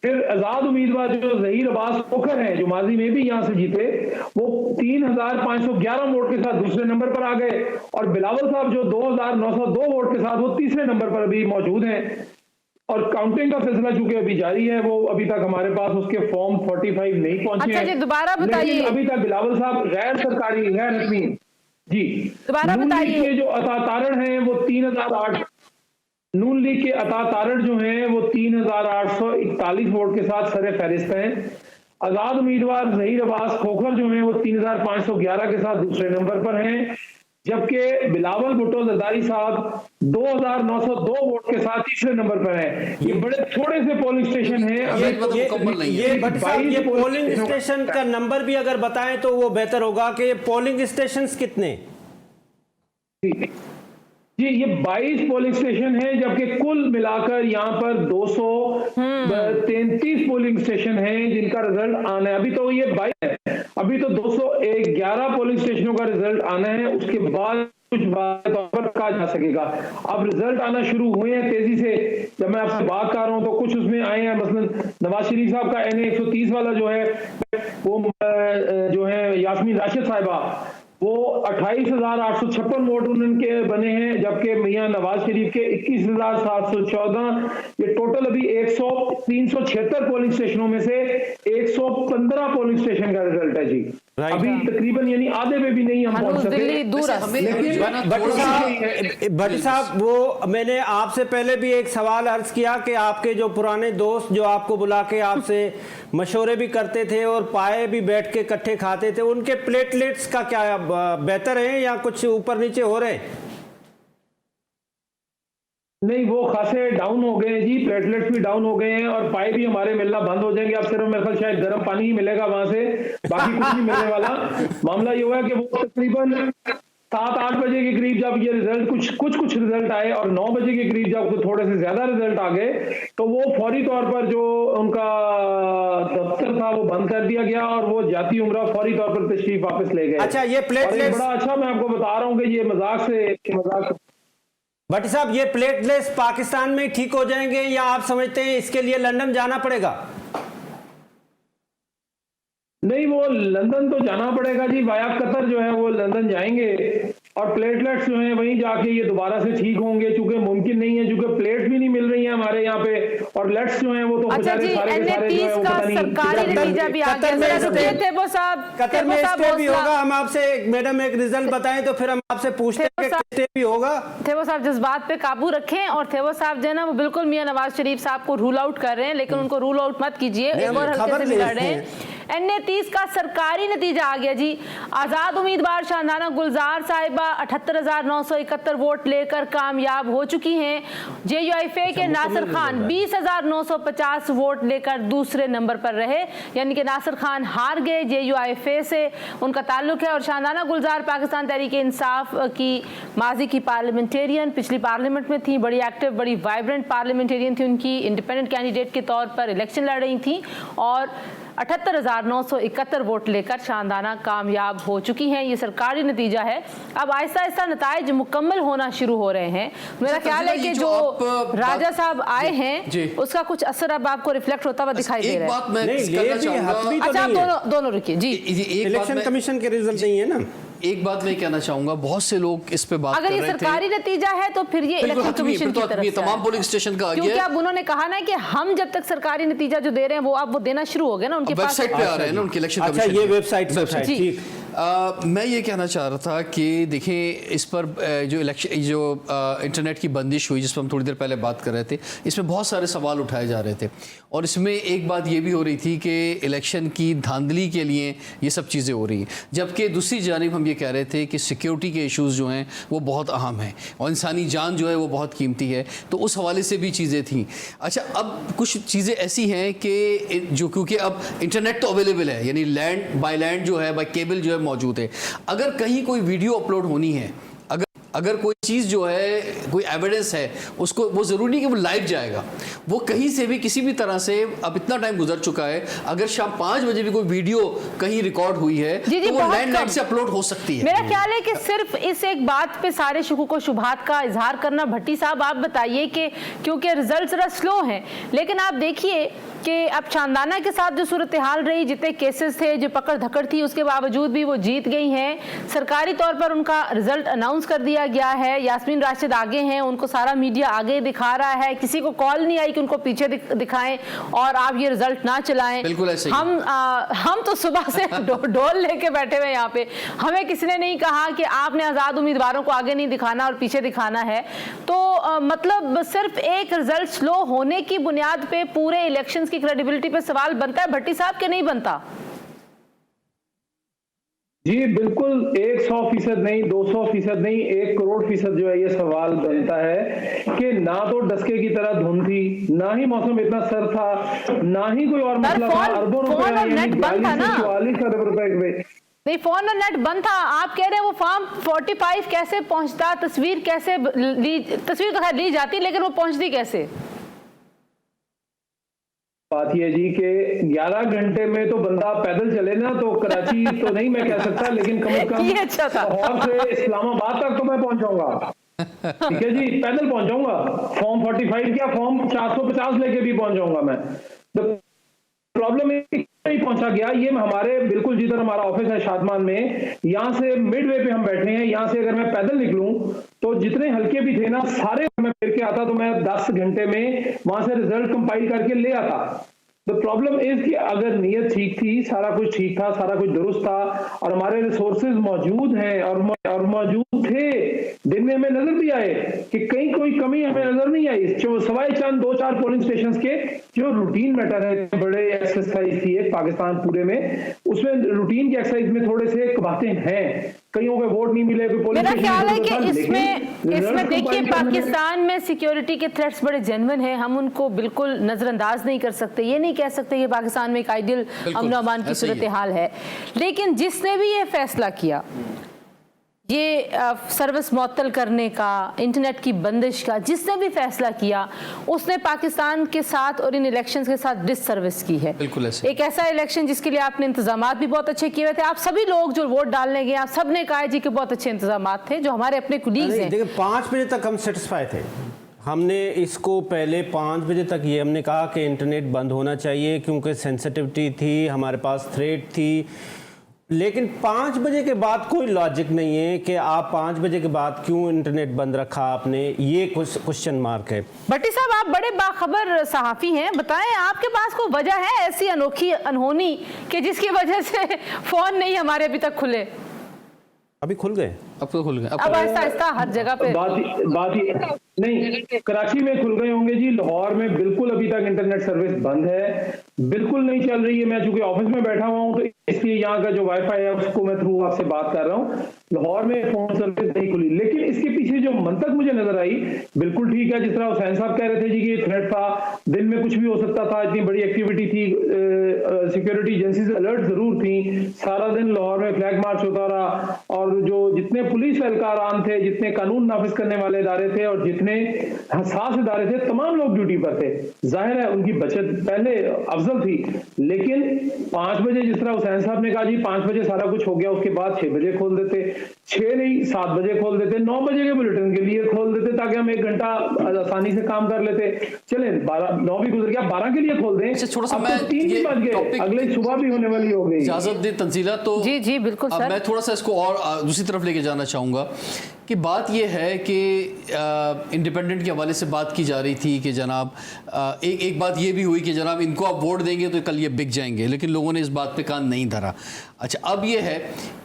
[SPEAKER 4] फिर आजाद उम्मीदवार जो जहीर अब्बास खोखर हैं, जो माजी में भी यहाँ से जीते, वो 3511 वोट के साथ दूसरे नंबर पर आ गए, और बिलावल साहब जो 2902 वोट के साथ वो तीसरे नंबर पर अभी मौजूद हैं। और काउंटिंग का सिलसिला चूंकि अभी जारी है, वो अभी तक हमारे पास उसके फॉर्म 45 नहीं पहुंचे।
[SPEAKER 1] अच्छा जी, दोबारा बताइए।
[SPEAKER 4] अभी तक बिलावल साहब गैर सरकारी, गैर रस्मी जी,
[SPEAKER 1] दोबारा बताइए।
[SPEAKER 4] के जो अता तारड़ हैं वो 3008, नून लीग के अता तारड़ जो हैं वो 3841 वोट के साथ सरे फहरिस्त हैं। आजाद उम्मीदवार जहीर अब्बास खोखर जो हैं वो 3511 के साथ दूसरे नंबर पर हैं, जबकि बिलावल भुट्टो जरदारी साहब 2902 वोट के साथ तीसरे नंबर पर हैं। ये बड़े थोड़े से पोलिंग स्टेशन हैं।
[SPEAKER 3] ये पोलिंग स्टेशन का नंबर भी अगर बताएं तो वो बेहतर होगा कि ये पोलिंग स्टेशंस कितने?
[SPEAKER 4] जी, ये 22 पोलिंग स्टेशन है, जबकि कुल मिलाकर यहाँ पर 233 पोलिंग स्टेशन हैं जिनका रिजल्ट आना है। अभी तो ये 22 है, अभी तो 211 पोलिंग स्टेशनों का रिजल्ट आना है, उसके बाद कुछ बात पर कहा जा सकेगा। अब रिजल्ट आना शुरू हुए हैं तेजी से। जब मैं आपसे बात कर रहा हूं तो कुछ उसमें आए हैं, मसलन नवाज शरीफ साहब का NA 130 वाला जो है वो जो है यास्मीन राशिद साहिबा, वो 28,856 वोट उनके बने हैं, जबकि मियां नवाज शरीफ के 21,714। ये टोटल अभी 376 पोलिंग स्टेशनों में से 115 पोलिंग स्टेशन का रिजल्ट है जी। अभी तकरीबन यानी आधे में भी नहीं हम पहुंच सके।
[SPEAKER 3] भट्ट साहब, वो मैंने आपसे पहले भी एक सवाल अर्ज किया कि आपके जो पुराने दोस्त जो आपको बुला के आपसे मशवरे भी करते थे और पाए भी बैठ के इकट्ठे खाते थे, उनके प्लेटलेट्स का क्या बेहतर है या कुछ ऊपर नीचे हो रहे हैं?
[SPEAKER 4] नहीं, वो खासे डाउन हो गए हैं जी, प्लेटलेट्स भी डाउन हो गए हैं और पाए भी हमारे मिलना बंद हो जाएंगे। अब सिर्फ मेरे ख्याल शायद गर्म पानी ही मिलेगा वहां से, बाकी कुछ नहीं मिलने वाला। मामला ये हुआ है कि वो तकरीबन 7-8 बजे के करीब जब ये रिजल्ट कुछ रिजल्ट आए और 9 बजे के करीब जब थोड़े से ज्यादा रिजल्ट आ गए, तो वो फौरी तौर पर जो उनका दफ्तर था वो बंद कर दिया गया और वो जाती उम्रा फौरी तौर पर तशरीफ वापस ले गए।
[SPEAKER 3] अच्छा, ये प्लेटलेट्स
[SPEAKER 4] बड़ा अच्छा, मैं आपको बता रहा हूँ कि ये मजाक
[SPEAKER 3] भट्ट साहब, ये प्लेटलेट्स पाकिस्तान में ठीक हो जाएंगे या आप समझते हैं इसके लिए लंदन जाना पड़ेगा?
[SPEAKER 4] नहीं, वो लंदन तो जाना पड़ेगा जी, वाया कतर जो है वो लंदन जाएंगे और प्लेटलेट्स जो हैं वहीं जाके ये दोबारा से ठीक होंगे, चूंकि मुमकिन नहीं है, चूंकि प्लेट भी नहीं मिल रही है हमारे यहाँ पे, और लेट्स जो हैं वो तो
[SPEAKER 1] अच्छा जी, NA30 का सरकारी नतीजा भी आ गया। थेबो साहब,
[SPEAKER 3] कतर में स्टे भी होगा। हम आपसे मैडम एक रिजल्ट बताएं तो फिर हम आपसे पूछते हैं कि स्टे भी होगा।
[SPEAKER 1] थेबो साहब जज्बात पे काबू रखें, और थेबो साहब जो है ना वो बिल्कुल मियां नवाज शरीफ साहब को रूल आउट कर रहे हैं, लेकिन उनको रूल आउट मत कीजिए, एक और हल्के से बिगाड़ रहे हैं। NA30 का सरकारी नतीजा आ गया जी। आजाद उम्मीदवार शाहनाना गुलजार साहिबा 78,971 वोट लेकर कामयाब हो चुकी हैं। JUIFA के नासिर खान 20,950 वोट लेकर दूसरे नंबर पर रहे, यानी कि नासिर खान हार गए, JUIFA से उनका ताल्लुक है। और शाहनाना गुलजार पाकिस्तान तहरीक इंसाफ की माजी की पार्लियामेंटेरियन, पिछली पार्लियामेंट में थी, बड़ी एक्टिव, बड़ी वाइब्रेंट पार्लियामेंटेरियन थी, उनकी इंडिपेंडेंट कैंडिडेट के तौर पर इलेक्शन लड़ रही थी और 78,971 वोट लेकर शानदाना कामयाब हो चुकी हैं। ये सरकारी नतीजा है। अब आहिस्ता आहिस्ता नताइज मुकम्मल होना शुरू हो रहे हैं। मेरा ख्याल है कि जो राजा साहब आए हैं उसका कुछ असर अब आपको रिफ्लेक्ट होता हुआ दिखाई दे रहा है। अच्छा, आप दोनों रुकिए जी।
[SPEAKER 3] इलेक्शन कमीशन के रिजल्ट नहीं है ना।
[SPEAKER 2] एक बात मैं कहना चाहूंगा, बहुत से लोग इस पे बात कर रहे थे,
[SPEAKER 1] अगर ये सरकारी नतीजा है तो फिर ये इलेक्शन कमीशन की तरफ से
[SPEAKER 2] तमाम पोलिंग स्टेशन का आ गया,
[SPEAKER 1] क्योंकि अब उन्होंने कहा ना कि हम जब तक सरकारी नतीजा जो दे रहे हैं वो अब वो देना शुरू हो गया ना, उनके पास
[SPEAKER 2] वेबसाइट पे आ रहे हैं ना उनके इलेक्शन
[SPEAKER 3] कमीशन। अच्छा, ये वेबसाइट ठीक।
[SPEAKER 2] मैं ये कहना चाह रहा था कि देखें, इस पर जो इंटरनेट की बंदिश हुई, जिस पर हम थोड़ी देर पहले बात कर रहे थे, इसमें बहुत सारे सवाल उठाए जा रहे थे और इसमें एक बात ये भी हो रही थी कि इलेक्शन की धांधली के लिए ये सब चीज़ें हो रही हैं, जबकि दूसरी जानिब हम ये कह रहे थे कि सिक्योरिटी के इश्यूज़ जो हैं वो बहुत अहम हैं और इंसानी जान जो है वो बहुत कीमती है, तो उस हवाले से भी चीज़ें थीं। अच्छा, अब कुछ चीज़ें ऐसी हैं कि जो, क्योंकि अब इंटरनेट तो अवेलेबल है, यानी लैंड बाय लैंड जो है, बाय केबल जो है मौजूद है, अगर कहीं कोई वीडियो अपलोड होनी है, अगर कोई चीज़ जो है, कोई एविडेंस है, उसको वो ज़रूरी नहीं कि वो लाइव जाएगा, वो कहीं से भी किसी भी तरह से, अब इतना टाइम गुजर चुका है, अगर शाम 5 बजे भी कोई वीडियो कहीं रिकॉर्ड हुई है तो वो लैंडलाइन से अपलोड हो सकती है।
[SPEAKER 1] मेरा ख्याल है कि सिर्फ इस एक बात पे सारे शुकूक व शुबहात का इजहार करना, भट्टी साहब आप बताइए कि क्योंकि रिजल्ट जरा स्लो हैं, लेकिन आप देखिए कि अब चांदाना के साथ जो सूरत हाल रही, जितने केसेस थे, जो पकड़ धकड़ थी, उसके बावजूद भी वो जीत गई हैं। सरकारी तौर पर उनका रिजल्ट अनाउंस कर दिया गया है, यास्मीन राशिद आगे हैं, उनको सारा मीडिया आगे दिखा रहा है, किसी को कॉल नहीं आई कि उनको पीछे दिखाएं और आप ये रिजल्ट ना चलाएं।
[SPEAKER 2] बिल्कुल ऐसे ही।
[SPEAKER 1] हम तो सुबह से ढोल लेके बैठे हुए यहाँ पे, हमें किसी ने नहीं कहा कि आपने आज़ाद उम्मीदवारों को आगे नहीं दिखाना और पीछे दिखाना है। तो मतलब सिर्फ एक रिजल्ट स्लो होने की बुनियाद पे पूरे इलेक्शंस की क्रेडिबिलिटी पे सवाल बनता है भट्टी साहब के नहीं बनता?
[SPEAKER 4] जी बिल्कुल, 100% नहीं, 200% नहीं, 1 करोड़% जो है ये सवाल बनता है कि ना तो डस्के की तरह धुंध थी, ना ही मौसम इतना सर था, ना ही कोई और मसला था। अरबों रुपए, 44 अरब रुपए
[SPEAKER 1] नहीं, फोन और नेट बंद था। आप कह रहे हैं वो फॉर्म 45 कैसे पहुंचता, तस्वीर कैसे तस्वीर तो खैर ली जाती, लेकिन वो पहुंचती कैसे?
[SPEAKER 4] बात ये जी कि 11 घंटे में तो बंदा पैदल चले ना, तो कराची तो नहीं मैं कह सकता, लेकिन कम से कम लाहौर से इस्लामाबाद तक तो मैं पहुंच जाऊंगा। ठीक है जी, पैदल पहुंच जाऊंगा। फॉर्म 45 क्या, फॉर्म 450 लेके भी पहुंच जाऊंगा मैं। तो प्रॉब्लम नहीं पहुंचा गया, ये हमारे बिल्कुल जिधर हमारा ऑफिस है शादमान में, यहाँ से मिडवे पे हम बैठे हैं। यहाँ से अगर मैं पैदल निकलूं तो जितने हल्के भी थे ना, सारे मैं फिर के आता तो मैं 10 घंटे में वहां से रिजल्ट कंपाइल करके ले आता। द प्रॉब्लम इज कि अगर नीयत ठीक थी, सारा कुछ ठीक था, सारा कुछ दुरुस्त था और हमारे रिसोर्सेज मौजूद हैं और मौजूद थे, दिन में हमें नजर भी आए कि कहीं कोई कमी हमें नजर नहीं आई। जो सवाई चंद 2-4 पोलिंग स्टेशन के जो रूटीन मैटर है, बड़े एक्सरसाइज थी एक पाकिस्तान पूरे में, उसमें रूटीन की एक्सरसाइज में थोड़े से बातें हैं। कईयों के वोट नहीं मिले,
[SPEAKER 1] मेरा ख्याल है कि इसमें देखिए पाकिस्तान में सिक्योरिटी के थ्रेट्स बड़े जेन्युइन हैं, हम उनको बिल्कुल नजरअंदाज नहीं कर सकते। ये नहीं कह सकते कि पाकिस्तान में एक आइडियल अमन अमान की सूरत हाल है, लेकिन जिसने भी ये फैसला किया, ये सर्विस मुअत्तल करने का, इंटरनेट की बंदिश का, जिसने भी फैसला किया, उसने पाकिस्तान के साथ और इन इलेक्शंस के साथ डिससर्विस की है।
[SPEAKER 2] बिल्कुल ऐसे।
[SPEAKER 1] एक ऐसा इलेक्शन जिसके लिए आपने इंतजामात भी बहुत अच्छे किए हुए थे। आप सभी लोग जो वोट डालने गए, आप सब ने कहा जी कि बहुत अच्छे इंतजामात थे, जो हमारे अपने कुलीग्स हैं।
[SPEAKER 3] देखिए 5 बजे तक हम सेटिस्फाई थे। हमने इसको पहले 5 बजे तक ये हमने कहा कि इंटरनेट बंद होना चाहिए क्योंकि सेंसिटिविटी थी, हमारे पास थ्रेट थी। लेकिन 5 बजे के बाद कोई लॉजिक नहीं है कि आप 5 बजे के बाद क्यों इंटरनेट बंद रखा आपने, ये कुछ क्वेश्चन मार्क है।
[SPEAKER 1] भट्टी साहब, आप बड़े बाखबर सहाफ़ी हैं, बताएं आपके पास कोई वजह है ऐसी अनोखी अनहोनी कि जिसकी वजह से फ़ोन नहीं हमारे अभी तक खुले?
[SPEAKER 3] अभी खुल गए,
[SPEAKER 2] अब तो खुल गए,
[SPEAKER 1] अब आहिस्ता आहिस्ता हर जगह पे
[SPEAKER 4] बात नहीं, कराची में खुल गए होंगे जी, लाहौर में बिल्कुल अभी तक इंटरनेट सर्विस बंद है, बिल्कुल नहीं चल रही है। मैं चूंकि ऑफिस में बैठा हुआ हूं तो इसलिए यहाँ का जो वाईफाई है उसको मैं थ्रू आपसे बात कर रहा हूँ। लाहौर में फोन सर्विस नहीं खुली, लेकिन इसके पीछे जो मंतक मुझे नजर आई बिल्कुल ठीक है। जिस तरह हुसैन साहब कह रहे थे जी कि ये थ्रेट था, दिन में कुछ भी हो सकता था, इतनी बड़ी एक्टिविटी थी, सिक्योरिटी एजेंसीज अलर्ट जरूर थी, सारा दिन लाहौर में फ्लैग मार्च होता रहा और जो जितने पुलिस एहलकारान थे, जितने कानून नाफिज करने वाले इदारे थे और जितने हसास इदारे थे, तमाम लोग ड्यूटी पर थे। जाहिर है उनकी बचत पहले अफजल थी, लेकिन 5 बजे जिस तरह हुसैन साहब ने कहा जी 5 बजे सारा कुछ हो गया, उसके बाद 6 बजे खोल देते, 6 नहीं 7 बजे खोल देते, 9 बजे के बुलेटिन के लिए खोल देते ताकि हम 1 घंटा आसानी से काम कर लेते। चले 9 भी गुजर गया, 12 के लिए खोल दें।
[SPEAKER 2] थोड़ा सा मैं
[SPEAKER 4] 3 भी बज गए, अगले सुबह भी होने वाली हो गई।
[SPEAKER 2] इजाजत दे तंजीला, तो
[SPEAKER 1] जी बिल्कुल सर,
[SPEAKER 2] मैं थोड़ा सा इसको और दूसरी तरफ लेके जाना चाहूँगा कि बात यह है कि इंडिपेंडेंट के हवाले से बात की जा रही थी कि जनाब एक बात ये भी हुई कि जनाब इनको आप वोट देंगे तो कल ये बिक जाएंगे, लेकिन लोगों ने इस बात पे कान नहीं धरा। अच्छा, अब ये है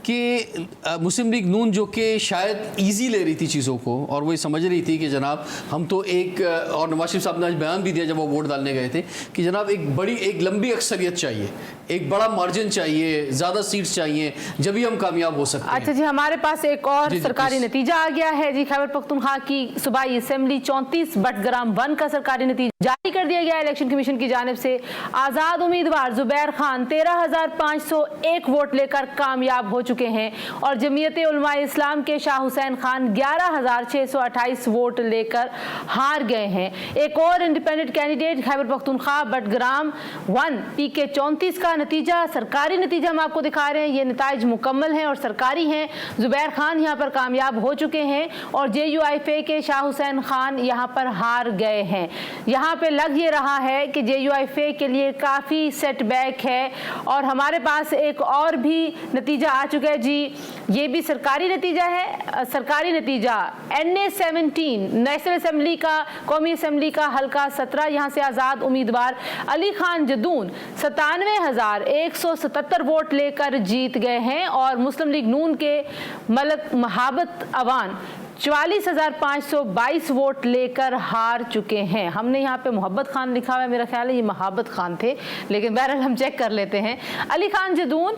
[SPEAKER 2] कि मुस्लिम लीग नून जो कि शायद इजी ले रही थी चीज़ों को और वो समझ रही थी कि जनाब हम तो एक, और नवाज शरीफ साहब ने आज बयान भी दिया जब वो वोट डालने गए थे कि जनाब एक लंबी अक्सरियत चाहिए, एक बड़ा मार्जिन चाहिए, ज्यादा सीट्स चाहिए, जब भी हम कामयाब हो सकते हैं।
[SPEAKER 1] अच्छा जी, हमारे पास एक और सरकारी नतीजा आ गया है जी। खैबर पख्तूनख्वा की सूबाई असेंबली 34 बटग्राम 1 का सरकारी नतीजा जारी कर दिया गया है इलेक्शन कमीशन की जानिब से। आजाद उम्मीदवार जुबैर खान 13,501 वोट लेकर कामयाब हो चुके हैं और जमीयत उलमा इस्लाम के शाह हुसैन खान 11,628 वोट लेकर हार गए हैं। एक और independent candidate Khyber Pakhtunkhwa Battagram 1 PK 34 का नतीजा, सरकारी नतीजा हम आपको दिखा रहे हैं। ये नताइज मुकम्मल हैं और सरकारी हैं। जुबैर खान यहाँ पर कामयाब हो चुके हैं और JUIFA के शाह हुसैन खान यहाँ पर हार गए हैं। यहाँ पे लग ये रहा है कि JUIFA के लिए काफ़ी सेटबैक है। और हमारे पास एक और भी नतीजा आ चुका है जी, ये भी सरकारी नतीजा है। सरकारी नतीजा NA-17 नेशनल असेंबली का, कौमी असेंबली का हल्का 17, यहाँ से आज़ाद उम्मीदवार अली खान जदून 97,177 वोट लेकर जीत गए हैं और मुस्लिम लीग नून के मलक महाबत अवान 44,522 वोट लेकर हार चुके हैं। हमने यहाँ पे मोहब्बत खान लिखा हुआ है, मेरा ख्याल है ये महाबत खान थे, लेकिन बहरहाल हम चेक कर लेते हैं। अली खान जदून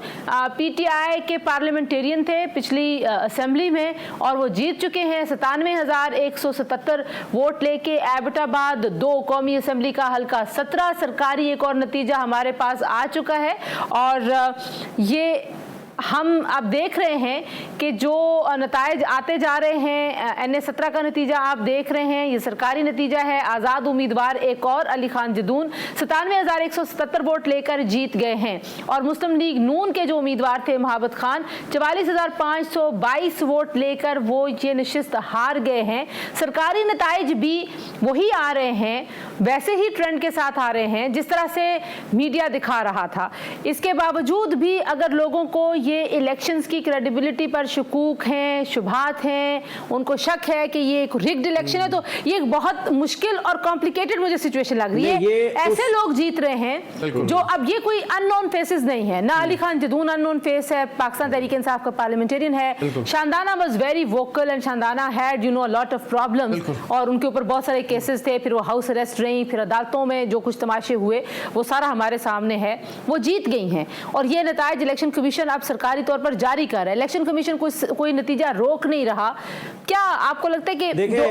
[SPEAKER 1] PTI के पार्लियामेंटेरियन थे पिछली असेंबली में और वो जीत चुके हैं 97,177 वोट लेके। एबटाबाद 2 कौमी असेंबली का हल्का 17, सरकारी एक और नतीजा हमारे पास आ चुका है और ये हम अब देख रहे हैं कि जो नताइज आते जा रहे हैं। NA-17 का नतीजा आप देख रहे हैं, ये सरकारी नतीजा है। आज़ाद उम्मीदवार एक और अली खान जदून 97,177 वोट लेकर जीत गए हैं और मुस्लिम लीग नून के जो उम्मीदवार थे महाबत खान 44,522 वोट लेकर वो ये नशिस्त हार गए हैं। सरकारी नताइज भी वही आ रहे हैं, वैसे ही ट्रेंड के साथ आ रहे हैं जिस तरह से मीडिया दिखा रहा था। इसके बावजूद भी अगर लोगों को ये इलेक्शंस की क्रेडिबिलिटी पर शकूक हैं, शुबहात हैं, उनको शक है कि ये एक रिग्ड इलेक्शन है, तो ये एक बहुत मुश्किल और कॉम्प्लिकेटेड मुझे सिचुएशन लग रही है। ऐसे लोग जीत रहे हैं जो अब ये कोई अननोन फेसेस नहीं है ना। अली खान जदून अननोन फेस है, पाकिस्तान तहरीक इंसाफ का पार्लियामेंटेरियन है। Shandana was very vocal and Shandana had a lot of problems और उनके ऊपर बहुत सारे केसेस थे, फिर वो हाउस अरेस्ट रही, फिर अदालतों में जो कुछ तमाशे हुए वो सारा हमारे सामने है। वो जीत गई हैं और ये नताइज इलेक्शन कमीशन अब सरकारी तौर पर जारी कर रहा है। इलेक्शन कमीशन कोई नतीजा रोक नहीं रहा। क्या आपको लगता है कि
[SPEAKER 3] देखिए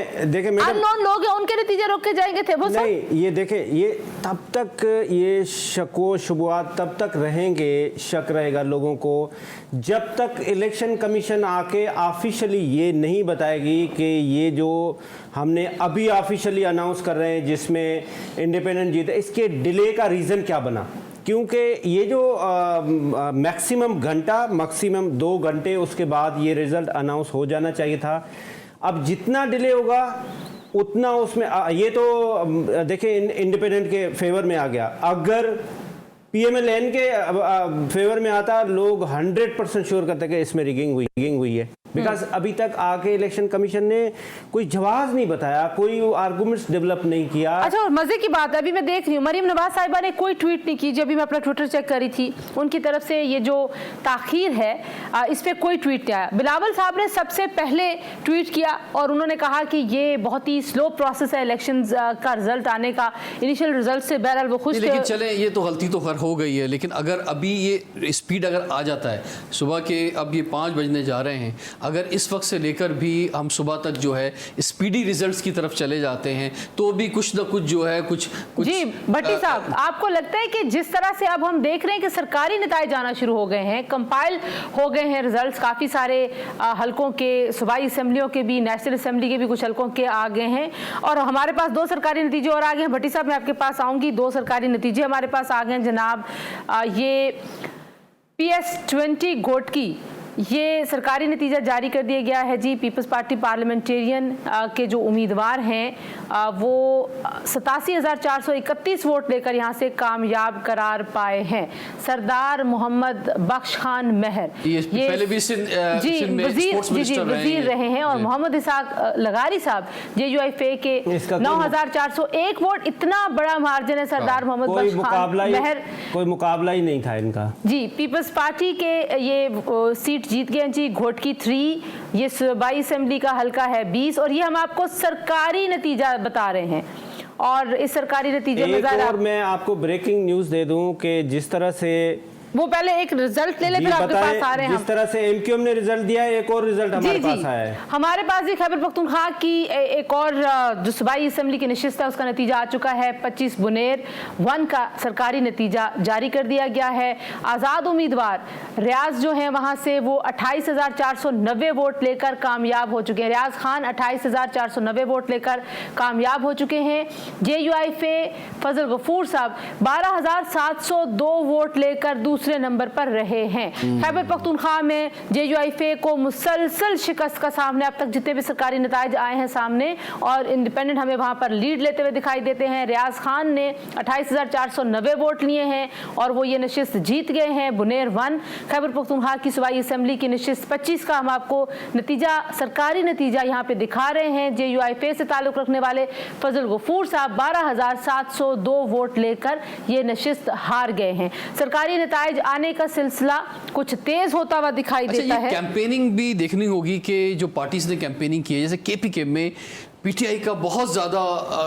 [SPEAKER 1] अननोन लोग हैं उनके नतीजे रोक के जाएंगे थे वो सब?
[SPEAKER 3] नहीं, ये देखें, ये तब तक ये शको शुबुआत तब तक रहेंगे, शक रहेगा लोगों को जब तक इलेक्शन कमीशन आके ऑफिशियली ये नहीं बताएगी कि ये जो हमने अभी ऑफिशियली अनाउंस कर रहे हैं जिसमें इंडिपेंडेंट जीत, इसके डिले का रीज़न क्या बना। क्योंकि ये जो मैक्सिमम घंटा, मैक्सिमम 2 घंटे उसके बाद ये रिज़ल्ट अनाउंस हो जाना चाहिए था। अब जितना डिले होगा उतना उसमें ये तो देखिए इंडिपेंडेंट के फेवर में आ गया। अगर PMLN के फेवर में आता, लोग 100% श्योर करते कि इसमें रिगिंग हुई है। बिकॉज अभी तक आके इलेक्शन कमीशन ने कोई जवाब नहीं बताया, कोई आर्गुमेंट्स डेवलप नहीं किया।
[SPEAKER 1] अच्छा, और मजे की बात है, अभी मैं देख रही हूँ मरीम नवाज साहिबा ने कोई ट्वीट नहीं की। जब भी मैं अपना ट्विटर चेक कर रही थी उनकी तरफ से ये जो ताखीर है इस पर कोई ट्वीट नहीं आया। बिलावल साहब ने सबसे पहले ट्वीट किया और उन्होंने कहा कि ये बहुत ही स्लो प्रोसेस है इलेक्शन का रिजल्ट आने का। इनिशियल रिजल्ट से बहरहाल वो खुश।
[SPEAKER 2] लेकिन चले, ये तो गलती तो खैर हो गई है, लेकिन अगर अभी ये स्पीड अगर आ जाता है सुबह के, अब ये 5 बजने जा रहे हैं, अगर इस वक्त से लेकर भी हम सुबह तक जो है स्पीडी रिजल्ट्स की तरफ चले जाते हैं तो भी कुछ ना कुछ जो है कुछ
[SPEAKER 1] जी भट्टी साहब, आपको लगता है कि जिस तरह से अब हम देख रहे हैं कि सरकारी नताइज आना शुरू हो गए हैं, कंपाइल हो गए हैं रिजल्ट्स काफ़ी सारे हलकों के, सूबाई असेंबलियों के भी, नेशनल असेंबली के भी कुछ हलकों के आ गए हैं और हमारे पास 2 सरकारी नतीजे और आ गए हैं। भट्टी साहब, मैं आपके पास आऊँगी। 2 सरकारी नतीजे हमारे पास आ गए हैं जनाब। ये PS-20 घोटकी, ये सरकारी नतीजा जारी कर दिया गया है जी। पीपल्स पार्टी पार्लियामेंटेरियन के जो उम्मीदवार हैं वो 87,431 वोट लेकर यहाँ से कामयाब करार पाए हैं। सरदार मोहम्मद बख्श खान महर, ये
[SPEAKER 2] पहले भी
[SPEAKER 1] वजीर रहे हैं और मोहम्मद इसाक लगारी साहब JUIFA के 9,401 वोट। इतना बड़ा मार्जिन है सरदार मोहम्मद बख्श खान महर,
[SPEAKER 3] कोई मुकाबला ही नहीं था इनका जी।
[SPEAKER 1] पीपल्स पार्टी के ये सीट जीत गए जी, घोटकी 3। ये सूबाई असेंबली का हल्का है 20 और ये हम आपको सरकारी नतीजा बता रहे हैं। और इस सरकारी नतीजे में
[SPEAKER 3] और मैं आपको ब्रेकिंग न्यूज दे दूं कि जिस तरह से
[SPEAKER 1] वो पहले एक रिजल्ट ले ले फिर आपके पास आ रहे हैं।
[SPEAKER 3] जिस तरह से एमक्यूएम ने रिजल्ट दिया है, एक और रिजल्ट हमारे पास आया है।
[SPEAKER 1] हमारे पास भी खैबर पख्तूनख्वा की एक और जो सूबाई असेंबली की नशिस्त है उसका नतीजा आ चुका है। 25 बुनेर 1 का सरकारी नतीजा जारी कर दिया गया है। आज़ाद उम्मीदवार रियाज जो हैं वहाँ से वो 28,490 वोट लेकर कामयाब हो चुके हैं। रियाज खान 28,490 वोट लेकर कामयाब हो चुके हैं। JUIF फजल गफूर साहब 12,702 वोट लेकर दूसरे नंबर पर रहे हैं। खैबर पख्तूनख्वा में JUIF को मुसलसल शिकस्त का सामने अब तक जितने भी सरकारी नताइज आए हैं सामने, और इंडिपेंडेंट हमें वहां पर लीड लेते हुए दिखाई देते हैं। रियाज खान ने 28,490 वोट लिए हैं और वो ये नशिस्त जीत गए हैं। बुनेर 1 खैबर पख्तूनख्वा की सूबाई असेंबली की नशिस्त 25 का हम आपको नतीजा, सरकारी नतीजा यहाँ पे दिखा रहे हैं। JUIF से ताल्लुक रखने वाले फजल गफूर साहब 12,702 वोट लेकर ये नशिस्त हार गए हैं। सरकारी नताइज आने का सिलसिला कुछ तेज होता हुआ दिखाई देता है।
[SPEAKER 2] कैंपेनिंग भी देखनी होगी कि जो पार्टीज ने कैंपेनिंग की है, जैसे KPK में PTI का बहुत ज़्यादा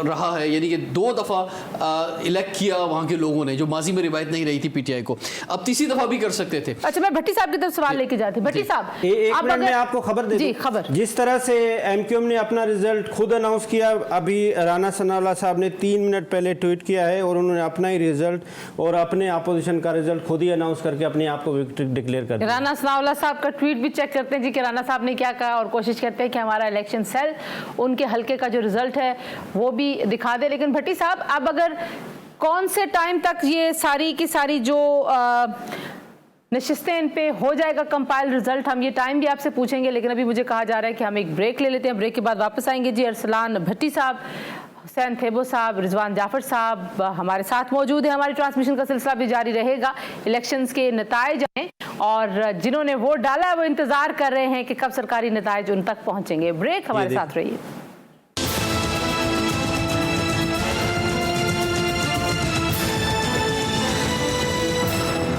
[SPEAKER 2] रहा है, यानी कि 2 दफ़ा इलेक्ट किया वहाँ के लोगों ने, जो माजी में रिवायत नहीं रही थी PTI को, अब तीसरी दफ़ा भी कर सकते थे।
[SPEAKER 1] अच्छा, मैं भट्टी साहब की तरफ सवाल लेके जाती। भट्टी साहब
[SPEAKER 3] एक मिनट में आपको खबर दे दूं।
[SPEAKER 1] खबर
[SPEAKER 3] जिस तरह से MQM ने अपना रिजल्ट खुद अनाउंस किया, अभी राना सनाउल्लाह साहब ने 3 मिनट पहले ट्वीट किया है और उन्होंने अपना ही रिजल्ट और अपने अपोजिशन का रिजल्ट खुद ही अनाउंस करके अपने आप को विक्ट्री डिक्लेयर कर दिया।
[SPEAKER 1] राना सनाउल्लाह साहब का ट्वीट भी चेक करते हैं जी कि राना साहब ने क्या कहा, और कोशिश करते हैं कि हमारा इलेक्शन सेल उनके हल्के का जो रिजल्ट है वो भी दिखा दे। लेकिन भट्टी साहब, अब अगर कौन से टाइम तक ये सारी की सारी जो नशिस्तें इन पे हो जाएगा कंपाइल रिजल्ट, हम ये टाइम भी आपसे पूछेंगे, लेकिन अभी मुझे कहा जा रहा है कि हम एक ब्रेक ले लेते हैं। ब्रेक के बाद वापस आएंगे जी। अरसलान भट्टी साहब, हुसैन थेबो साहब, रिजवान जाफर साहब हमारे साथ मौजूद है। हमारी ट्रांसमिशन का सिलसिला भी जारी रहेगा। इलेक्शंस के नताइज हैं और जिन्होंने वोट डाला है वो इंतजार कर रहे हैं कि कब सरकारी नताइज उन तक पहुंचेंगे। ब्रेक, हमारे साथ रहिए।